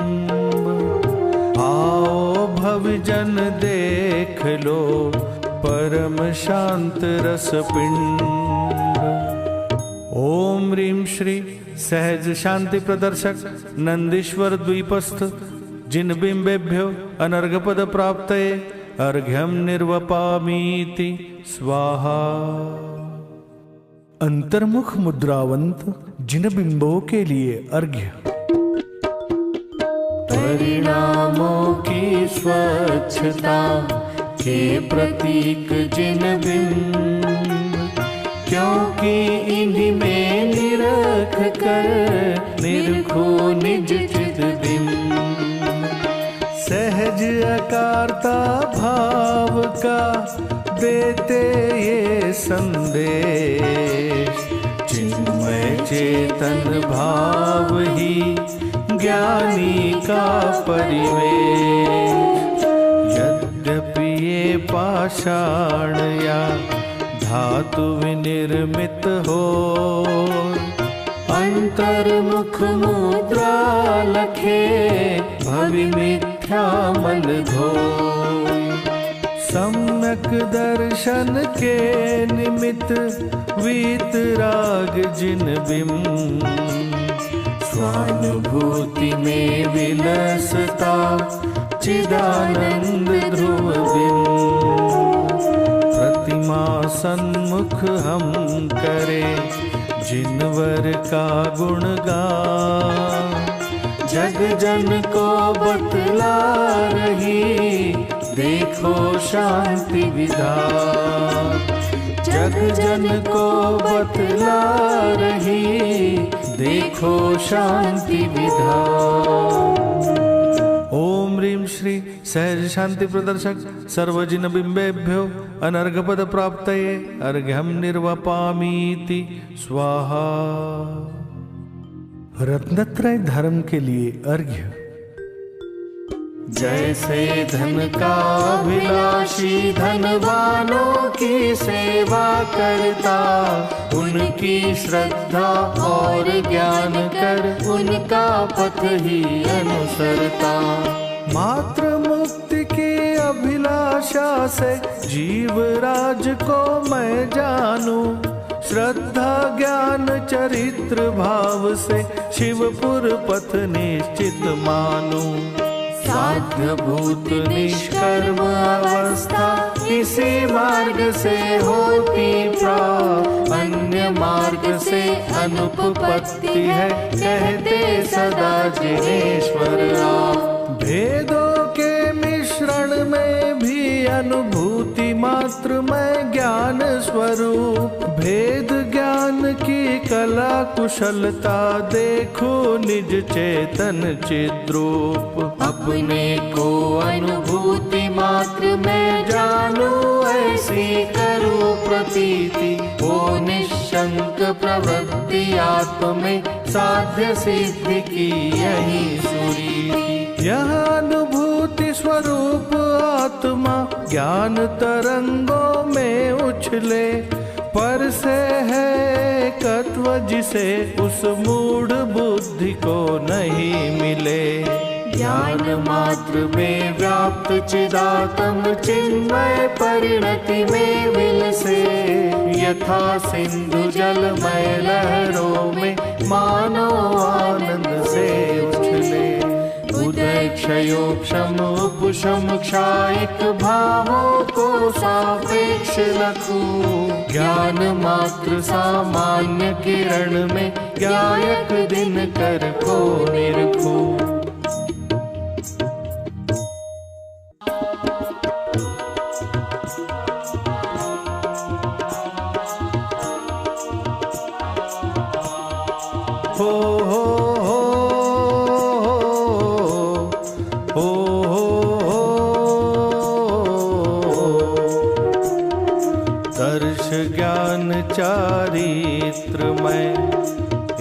आओ भवजन देख लो परम शांत रस पिंड। ओम ह्रीं श्री सहज शांति प्रदर्शक नंदीश्वर द्वीपस्थ जिन बिंबेभ्यो अनर्घपद प्राप्तये अर्घ्यम निर्वपामीति स्वाहा। अंतर्मुख मुद्रावंत जिन बिंबों के लिए अर्घ्य। परिणामों की स्वच्छता के प्रतीक जिन बिंब, क्योंकि इन्हीं में निरख कर निरखो निज चिद बिंब। सहज अकारता भाव का देते ये संदेश, चिन्मय चेतन भाव ही ज्ञानी का परिवेश। यद्यपि ये पाषाण या धातु विनिर्मित हो, अंतर्मुख मुद्रा लखे भवि मिथ्या मल धोय। सम्यक दर्शन के निमित्त वीतराग जिन बिंब, स्वानुभूति में विलसता चिदानंद ध्रुव बिंब। प्रतिमा सन्मुख हम करे जिनवर का गुणगान, जग जन को बतला रही देखो शांति विधान। जग जन को बतला रही देखो शांति विधान। ओम ह्रीं श्री सहज शांति प्रदर्शक सर्वजिन बिंबेभ्यो अनर्घपद प्राप्तये अर्घ्यम निर्वपामीति स्वाहा। रत्नत्रय धर्म के लिए अर्घ्य। जैसे धन का अभिलाषी धनवानों की सेवा करता, उनकी श्रद्धा और ज्ञान कर उनका पथ ही अनुसरता। मात्र मुक्ति की अभिलाषा से जीव राज को मैं जानूं, श्रद्धा ज्ञान चरित्र भाव से शिवपुर पथ निश्चित मानूं। साध्य भूत निष्कर्म अवस्था इसी मार्ग से होती प्राप्त, अन्य मार्ग से अनुपपत्ति है कहते सदा जिनेश्वर आप। भेदों के मिश्रण में भी अनुभूति मात्र में ज्ञान स्वरूप, भेद ज्ञान की कला कुशलता देखो निज चेतन चिद्रूप। अपने को अनुभूति मात्र में जानूं ऐसी करूं प्रतीति, ओ निशंक प्रवृत्ति आत्म में साध्य सिद्धि की यही सुरीति। यह अनुभूति स्वरूप आत्मा ज्ञान तरंगों में उछले, पर से है तत्व जिसे उस मूढ़ बुद्धि को नहीं मिले। ज्ञान मात्र में व्याप्त चिदात्म चिन्मय परिणति में विलसे, यथा सिंधु जलमय लहरों में मानो आनंद से उछले। उदय क्षयोक्षम उपशम क्षायक भावों को सापेक्ष लखूं। ज्ञान मात्र सामान्य किरण में ज्ञायक दिनकर को निरखूं। हो हो हो हो हो दर्श ज्ञान चारित्र में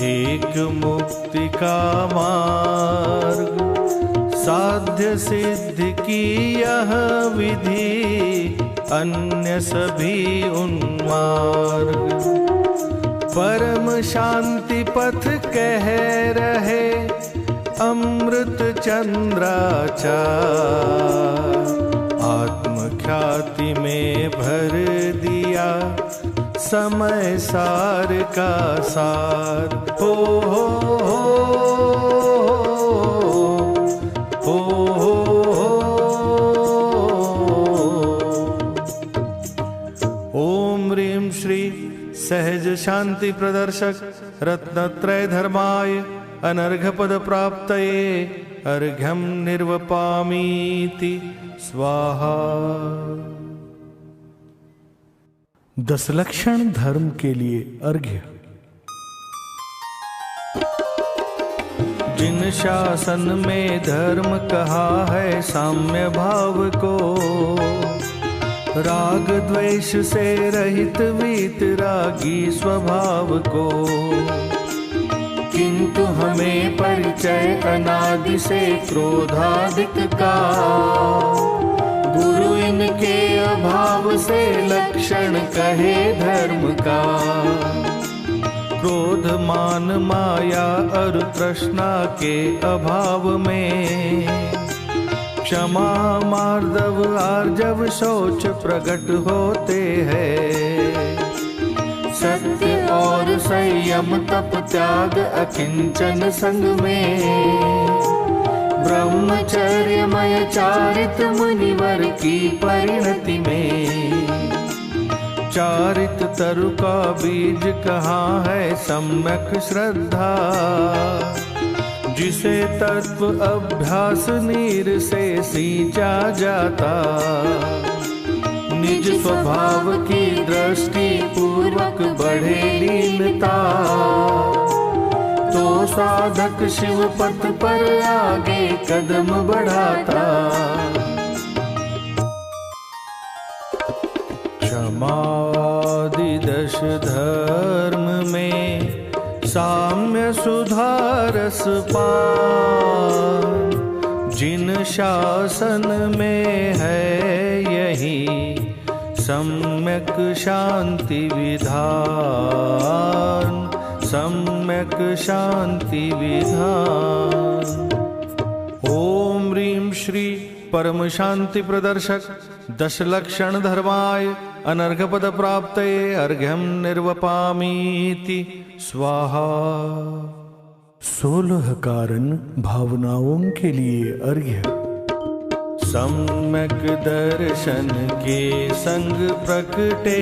एक मुक्ति का मार्ग। साध्य सिद्ध की यह विधि अन्य सभी उन्मार्ग। परम शांति पथ कह रहे अमृत चंद्राचार। आत्मख्याति में भर दिया समय सार का सार। हो हो हो हो ओम ह्रीं श्री सहज शांति प्रदर्शक रत्नत्रय धर्माय अनर्घ पद प्राप्तये अर्घ्यं निर्वपामीति स्वाहा। 10 लक्षण धर्म के लिए अर्घ्य। जिन शासन में धर्म कहा है साम्य भाव को, राग द्वेष से रहित वीतरागी स्वभाव को। किंतु हमें परिचय अनादि से क्रोधादिक का। गुरु इनके अभाव से लक्षण कहे धर्म का। क्रोध मान माया और तृष्णा के अभाव में क्षमा मार्दव आर्जव शौच प्रकट होते हैं। सत्य और संयम तप त्याग अकिंचन संग में। ब्रह्मचर्यमय चारित मुनिवर की परिणति में। चारित तरु का बीज कहाँ है सम्यक श्रद्धा। जिसे तत्व अभ्यास नीर से सींचा जाता। निज स्वभाव की दृष्टि पूर्वक बढ़े लीनता। तो साधक शिव पथ पर आगे कदम बढ़ाता। क्षमादि 10 धर्म में साम्य सुधारस पान। जिन शासन में है यही सम्यक शांति विधान। सम्यक शांति विधान। ओम ह्रीं श्री परम शांति प्रदर्शक 10 लक्षण धर्माय अनर्घ पद प्राप्तये अर्घ्यं निर्वपामीति स्वाहा। 16 कारण भावनाओं के लिए अर्घ्य। सम्यक दर्शन के संग प्रकटे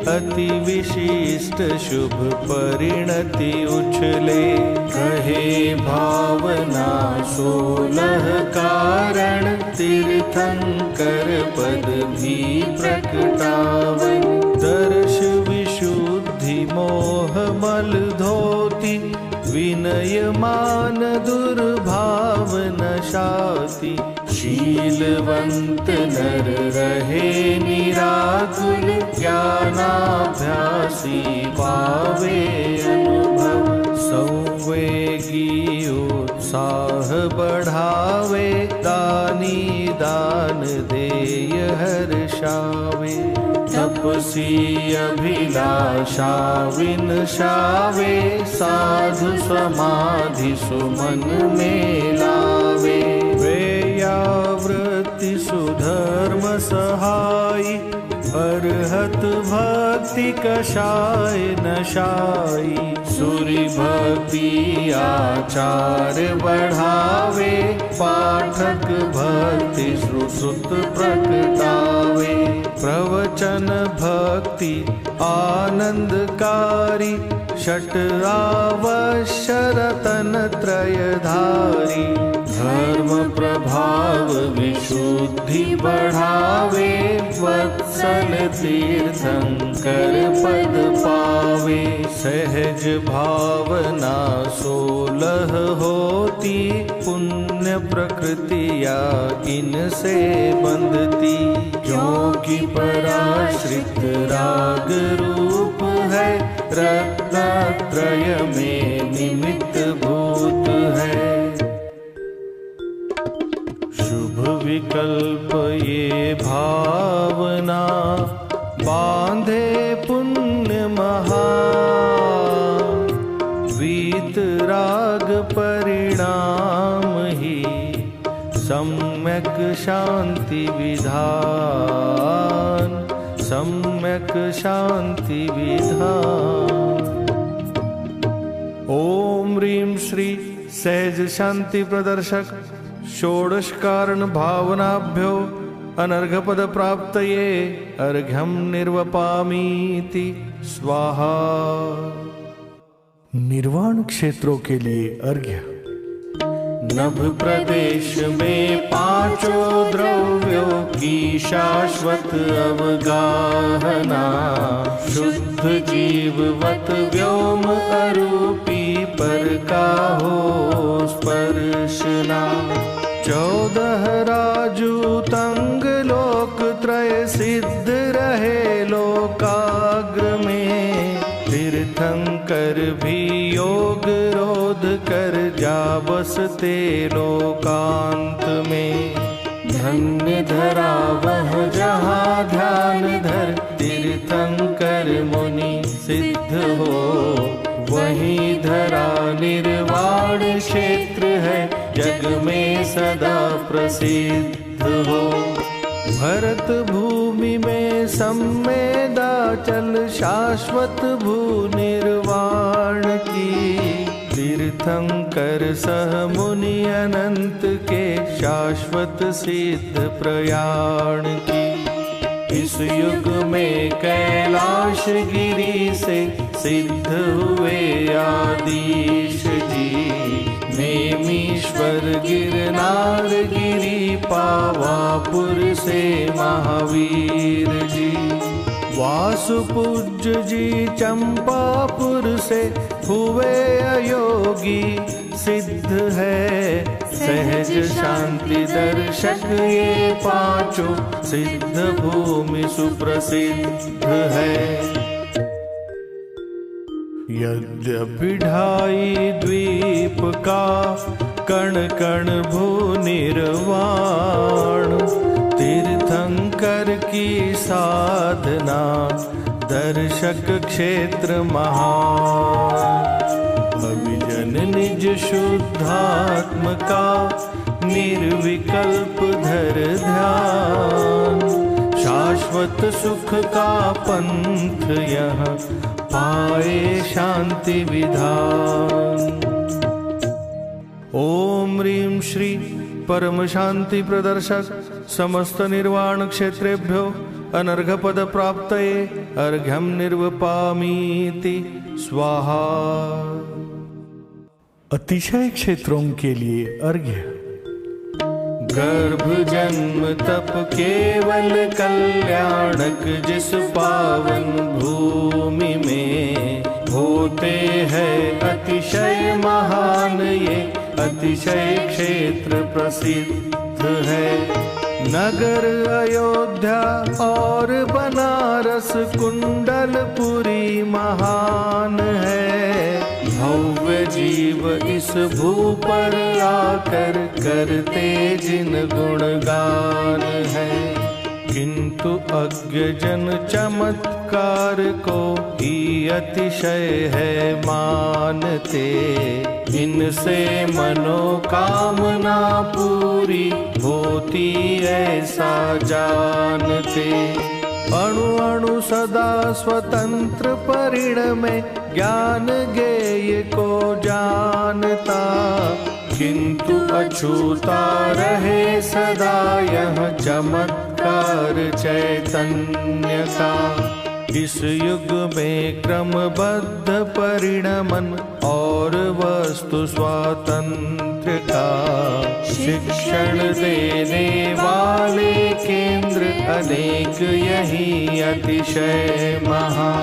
अति विशिष्ट शुभ परिणति उछले। कहे भावना 16 कारण तीर्थंकर पद भी प्रकटावन। दर्श विशुद्धि मोह मल धोती विनय मान दुर्भाव नशाति। शीलवंत नर रहे निराकुल ज्ञानाभ्यासी पावे अनुभव। संवेगी उत्साह बढ़ावे दानी दान देय हर्षावे। तपसी अभिलाषा विनशावे साधु समाधि सुमन में लावे। वेयावृत्ति सुधर्म सहाई अरहत भक्ति कषाय नशाई। सूरि भक्ति आचार बढ़ावे पाठक भक्ति श्रुत प्रकटावे। प्रवचन भक्ति आनंदकारी षट आवश्य रतन त्रयधारी। धर्म प्रभाव विशुद्धि बढ़ावे वत्सल तीर्थंकर पद पावे। सहज भावना 16 होती पुण्य प्रकृतिया इनसे बंधती। क्योंकि पराश्रित राग रूप है रत्नत्रय में निमित्त भूत है। शुभ विकल्प ये भावना बांधे पुण्य महा। वीत राग परिणाम ही सम्यक शांति विधान। सम्यक शांति विधान। ओम ह्रीं श्री सहज शांति प्रदर्शक षोडश कारण भावनाभ्यो अनर्घपद प्राप्तये अर्घ्यं निर्वपामीति स्वाहा। निर्वाण क्षेत्रों के लिए अर्घ्य। नभ प्रदेश में पांचों द्रव्यों की शाश्वत अवगाहना। शुद्ध जीववत व्योम अरूपी पर का हो स्पर्शना। 14 राजूतंग लोक त्रय सिद्ध रहे लोकाग्र में। तीर्थंकर भी योग रोध कर जा बसते लोकांत में। धन्य धरा वह जहाँ ध्यान धर तीर्थंकर मुनि सिद्ध हो। वही धरा निर्वाण क्षेत्र है जग में सदा प्रसिद्ध हो। भरत भूमि में सम्मेदाचल शाश्वत भू निर्वाण की। तीर्थंकर सह मुनि अनंत के शाश्वत सिद्ध प्रयाण की। इस युग में कैलाश गिरी से सिद्ध हुए आदिश जी। नेमीश्वर गिरनार गिरी पावापुर से महावीर जी। वासुपूज्य जी चंपापुर से हुए अयोगी सिद्ध है। सहज शांति दर्शक ये पांचों सिद्ध भूमि सुप्रसिद्ध है। यद्यपि ढाई द्वीप का कण कण भू निर्वाण। तीर्थंकर की साधना दर्शक क्षेत्र महान। अभिजन निज शुद्धात्म का निर्विकल्प धर ध्यान। शाश्वत सुख का पंथ यह पाए शांति विधान। ओम ह्रीं श्री परम शांति प्रदर्शक समस्त निर्वाण क्षेत्रेभ्यो अनर्घपद प्राप्तये अर्घ्यं निर्वपामीति स्वाहा। अतिशय क्षेत्रों के लिए अर्घ्य। गर्भ जन्म तप केवल कल्याणक जिस पावन भूमि में। होते हैं अतिशय महान ये अतिशय क्षेत्र प्रसिद्ध है। नगर अयोध्या और बनारस कुंडलपुरी महान है। भव्य जीव इस भू पर आकर करते जिन गुणगान है। किंतु अज्ञ जन चमत्कार को ही अतिशय है मानते। इनसे मनोकामना पूरी होती ऐसा जानते। अणु अणु सदा स्वतंत्र परिणमे ज्ञान ज्ञेय को जानता। किंतु अछूता रहे सदा यह चमत्कार चैतन्य का। इस युग में क्रमबद्ध परिणमन और वस्तु स्वातंत्र का शिक्षण देने वाले केंद्र अनेक यही अतिशय महा।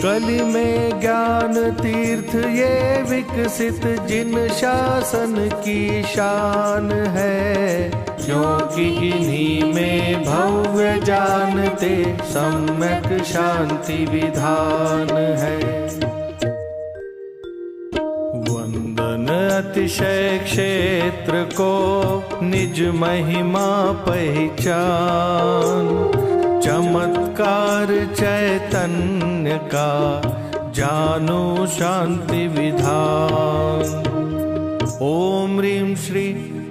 कलि में ज्ञान तीर्थ ये विकसित जिन शासन की शान है, क्योंकि इन्हीं में भव्य जानते सम्यक शांति विधान है। वंदन अतिशय क्षेत्र को निज महिमा पहचान, चमत्कार चैतन्य का जानो शांति विधान। ओम ह्रीं श्री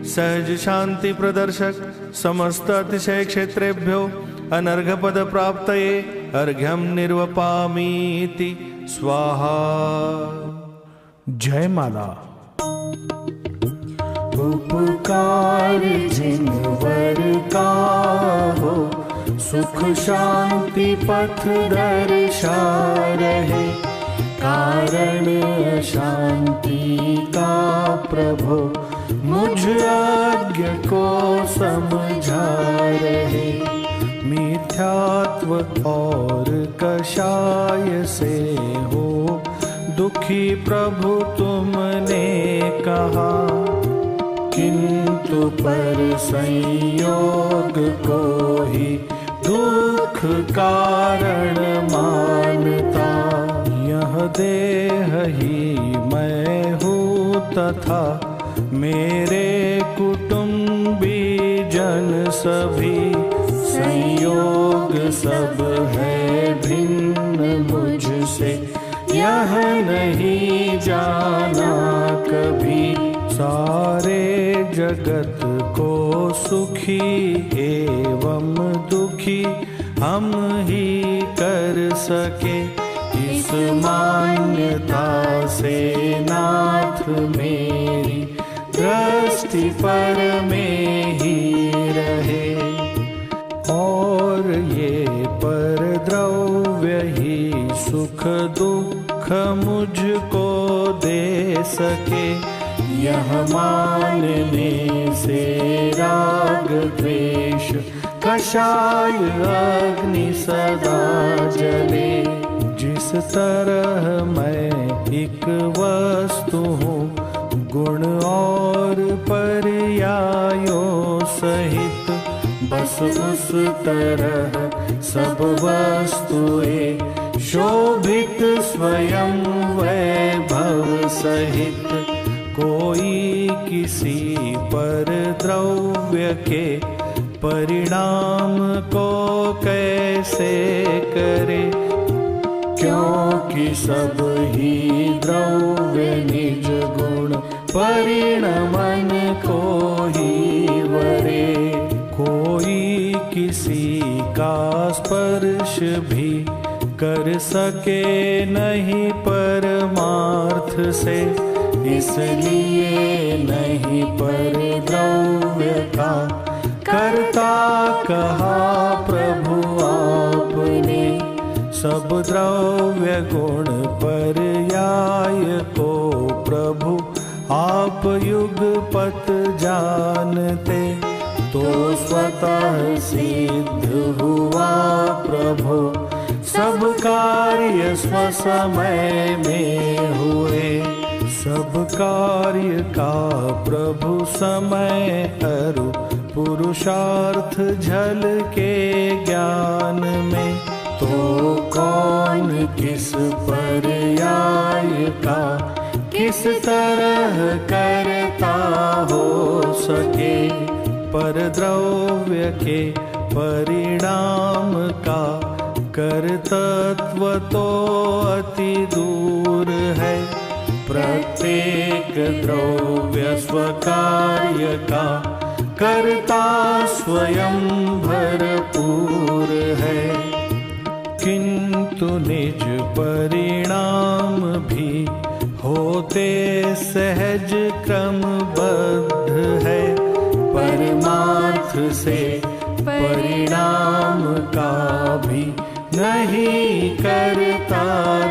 सहज शांति प्रदर्शक समस्त अतिशय क्षेत्रेभ्यो अनर्घ पद प्राप्तये अर्घ्यं निर्वपामीति स्वाहा। जय माला। उपकार जिनवर का हो, सुख शांति पथ दर्शा रहे, कारण शांति का प्रभु मुझ अज्ञ को समझा रहे। मिथ्यात्व और कषाय से हो दुखी प्रभु तुमने कहा, किंतु पर संयोग को ही दुख कारण मानता। यह देह ही मैं हूँ तथा मेरे कुटुंबी जन सभी, संयोग सब है भिन्न मुझसे, यह नहीं जाना कभी। सारे जगत को सुखी एवं दुखी हम ही कर सके, इस मान्यता से नाथ मेरी दृष्टि पर में ही रहे। और ये पर द्रव्य ही सुख दुख मुझको दे सके, यह मानने से राग द्वेष कषाय अग्नि सदा जले। जिस तरह मैं एक वस्तु हूँ गुण और पर्यायों सहित, बस उस तरह सब वस्तुएं शोभित स्वयं वैभव सहित। कोई किसी पर द्रव्य के परिणाम को कैसे करे, क्योंकि सब ही द्रव्य निज गुण परिणमन को ही वरे। कोई किसी का स्पर्श भी कर सके नहीं परमार्थ से, इसलिए नहीं पर द्रव्य का करता कहा प्रभु आपने। सब द्रव्य गुण पर्याय को प्रभु आप युगपत जानते, तो स्वतः सिद्ध हुआ प्रभु सब कार्य स्वसमय में हुए। सब कार्य का प्रभु समय अरु पुरुषार्थ झल के ज्ञान में, तो कौन किस पर्याय का किस तरह करता हो सके। पर द्रव्य के परिणाम का कर्तृत्व तो अति दूर है, प्रत्येक द्रव्य स्वकार्य का कर्ता स्वयं भरपूर है। किंतु निज परिणाम भी हो होते सहज क्रमबद्ध है, परमार्थ से परिणाम का भी नहीं करता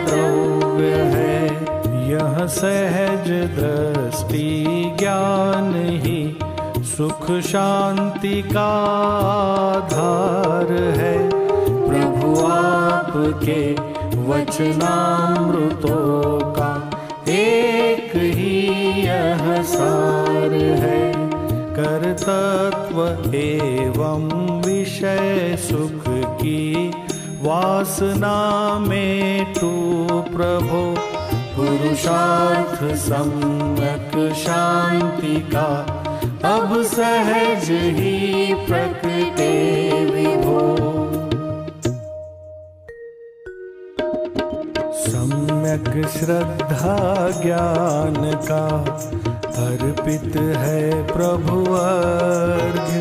द्रव्य है। यह सहज दृष्टि ज्ञान ही सुख शांति का आधार है। प्रभु आपके वचनामृतों का एक ही यह सार है। कर्तृत्व एवं विषय सुख की वासना में तू प्रभो, पुरुषार्थ सम्यक शांति का अब सहज ही प्रकटे विभो। सम्यक श्रद्धा ज्ञान का अर्पित है प्रभु अर्घ्य,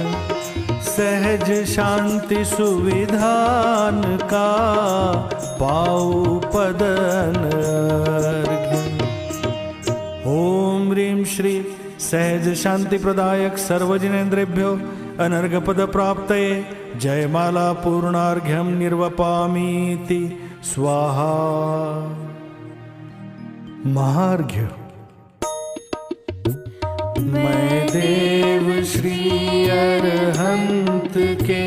सहज शांति सुविधान का पाऊ पदन अर्घ्य। ओम ह्रीं श्री सहज शांति प्रदायक सर्वजनेन्द्रेभ्यो अनर्घ पद प्राप्तये जयमाला पूर्णार्घ्यं निर्वपामीति स्वाहा। महार्घ्य। मैं देव श्री अरहंत के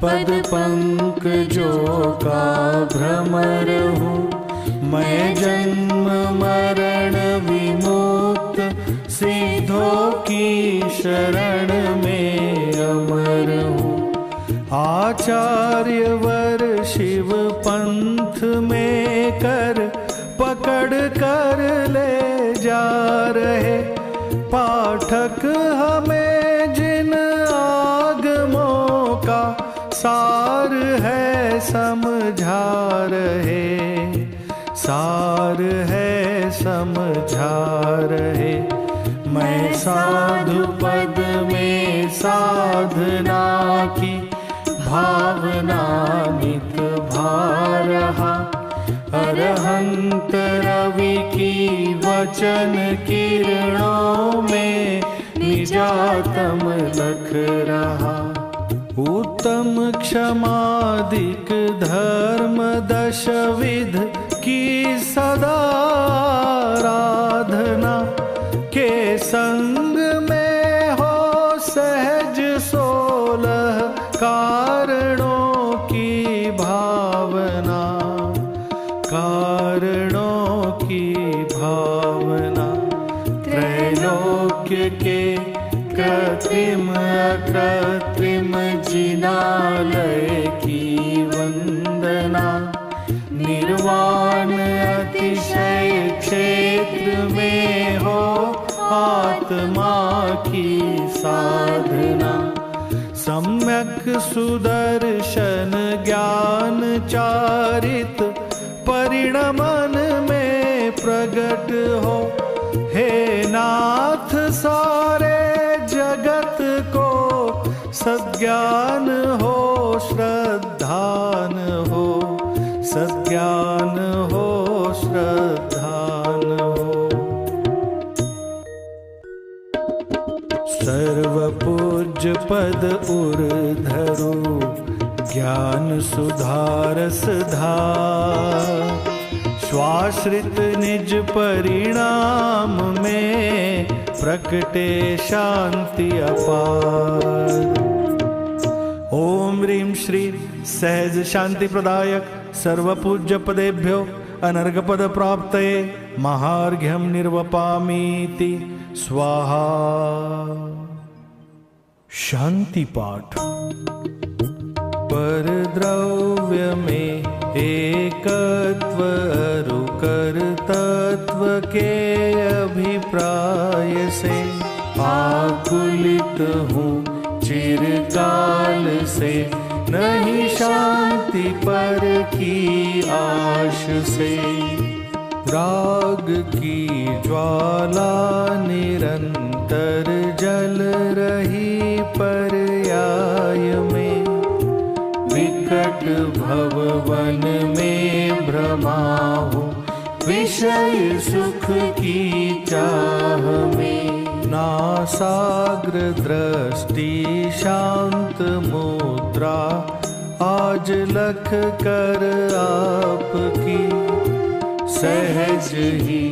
पद पंकजों का भ्रमर हूँ। मैं जन्म मरण विमुक्त सिद्धों की शरण में अमर हूँ। आचार्य वर शिव पंथ में कर पकड़ कर ले जा रहे, पाठक हमें जिन आगमों का सार है समझा रहे, सार है समझा रहे। मैं साधु पद में साधना की भावना नित भा रहा, अरहंत रवि की वचन किरणों में निजातम लख रहा। उत्तम क्षमादिक धर्म दशविध की सदा आराधना के संग में हो सहज 16 कारणों की भावना, कारणों की भावना। त्रैलोक्य के कृत्रिम अकृत्रिम जिनालय की वंदना, निर्वाण अतिशय क्षेत्र में हो आत्मा की साधना। सम्यक सुदर्शन ज्ञान चारित परिणमन में प्रगट हो, हे नाथ सारे जगत को सज्ञान हो, श्रद्धान हो, सज्ञान हो, श्रद्धान हो। सर्व पूज्य पद उर्धरु ज्ञान सुधारस धार, स्वाश्रित निज परिणाम में प्रकटे शांति अपार। ओम ह्रीं श्री सहज शांति प्रदायक सर्वपूज्य पदेभ्यो अनर्घ पद प्राप्तये महार्घ्यं निर्वपामीति स्वाहा। शांति पाठ। पर द्रव्य में एकत्व अरुकर तत्व के अभिप्राय से आकुलित हूँ चिरकाल से, नहीं शांति पर की आश से। राग की ज्वाला निरंतर जल रही पर्याय में, विकट भववन में भ्रमा हूँ विषय सुख की चाह में। नासाग्र दृष्टि शांत मुद्रा आज लख कर आपकी। सहज ही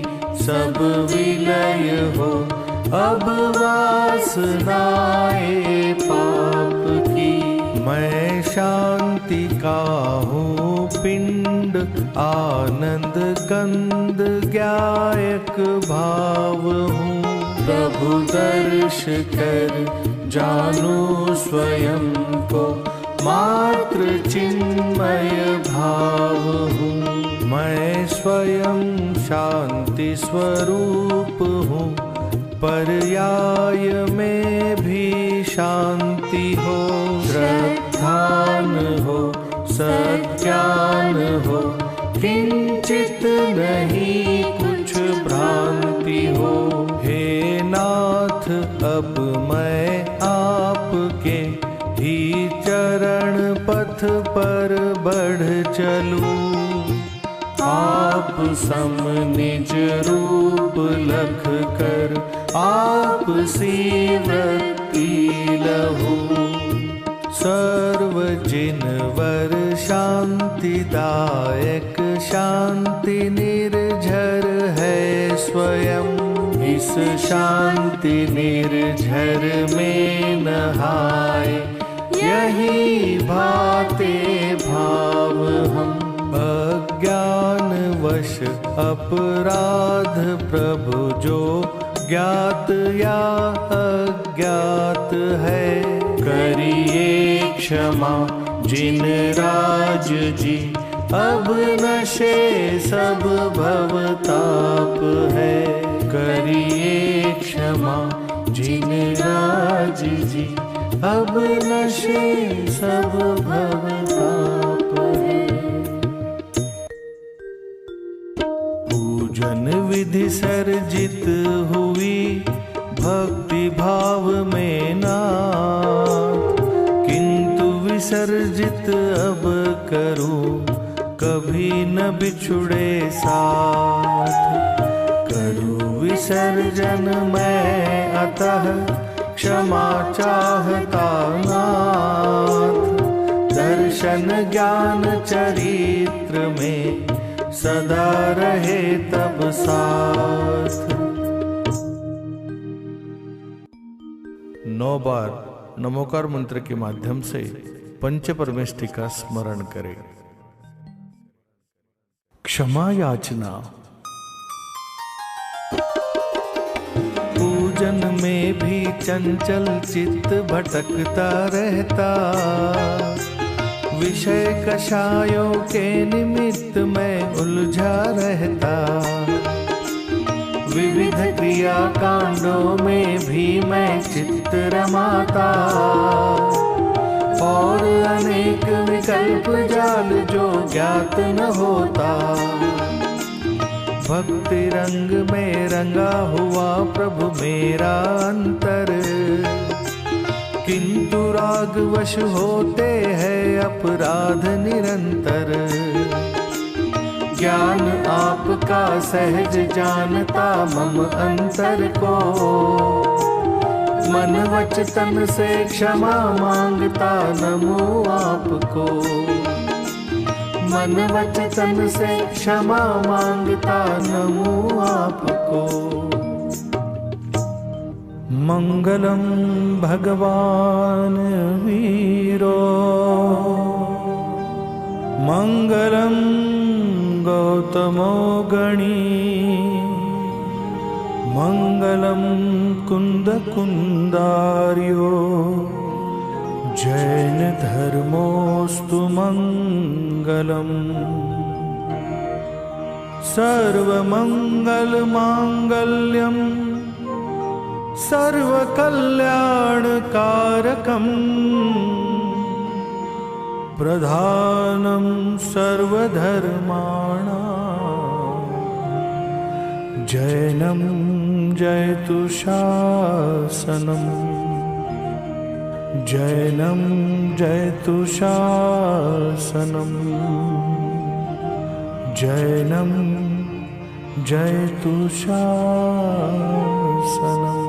सब विलय हो अब वासनाएं पाप की। मैं शांति का हूँ पिंड आनंद कंद ज्ञायक भाव हूँ। प्रभु दर्श कर जानू स्वयं को मात्र चिन्मय भाव हूँ। मैं स्वयं शांति स्वरूप हूँ पर्याय में भी शांति हो। श्रद्धान हो सज्ञान हो किंचित नहीं कुछ भ्रांति हो। हे नाथ अब मैं आपके ही चरण पथ पर बढ़ चलूं। आप सम निज रूप लख कर आप सी वृत्ति लहू। सर्व जिनवर शांतिदायक शांति निर्झर है स्वयं। इस शांति निर्झर में नहाए यही भाते भाव हम। अज्ञान वश अपराध प्रभु जो ज्ञात या अज्ञात है। करिए क्षमा जिन राज जी अब नशे सब भवताप है। करिए क्षमा जिन राज जी अब नशे सब भवताप है। पूजन विधि सर्जित हुई भक्ति भाव में नाथ। किंतु विसर्जित अब करूं कभी न बिछुड़े साथ। करूं विसर्जन मैं अतः क्षमा चाहता नाथ। दर्शन ज्ञान चरित्र में सदा रहे तब साथ। 9 बार नमोकार मंत्र के माध्यम से पंच परमेष्ठि का स्मरण करें। क्षमा याचना। पूजन में भी चंचल चित्त भटकता रहता। विषय कषायों के निमित्त में उलझा रहता। विविध क्रिया कांडों में भी मैं चित्त रमाता। और अनेक विकल्प जाल जो ज्ञात न होता। भक्ति रंग में रंगा हुआ प्रभु मेरा अंतर। किंतु राग वश होते हैं अपराध निरंतर। ज्ञान आपका सहज जानता मम अंतर को। मन वच तन से क्षमा मांगता नमो आपको। मन वच तन से क्षमा मांगता नमो आपको। मंगलम भगवान वीरो मंगलम गौतमो गणी मंगलम कुंद कुंदार्यो जैन धर्मोस्तु मंगलम। सर्वमंगल मांगल्यम सर्वकल्याणकारकम् प्रधानं सर्वधर्माणां जैनं जयतु शासनम् जैनं जयतु शासनम् जैनं जयतु शासनम्।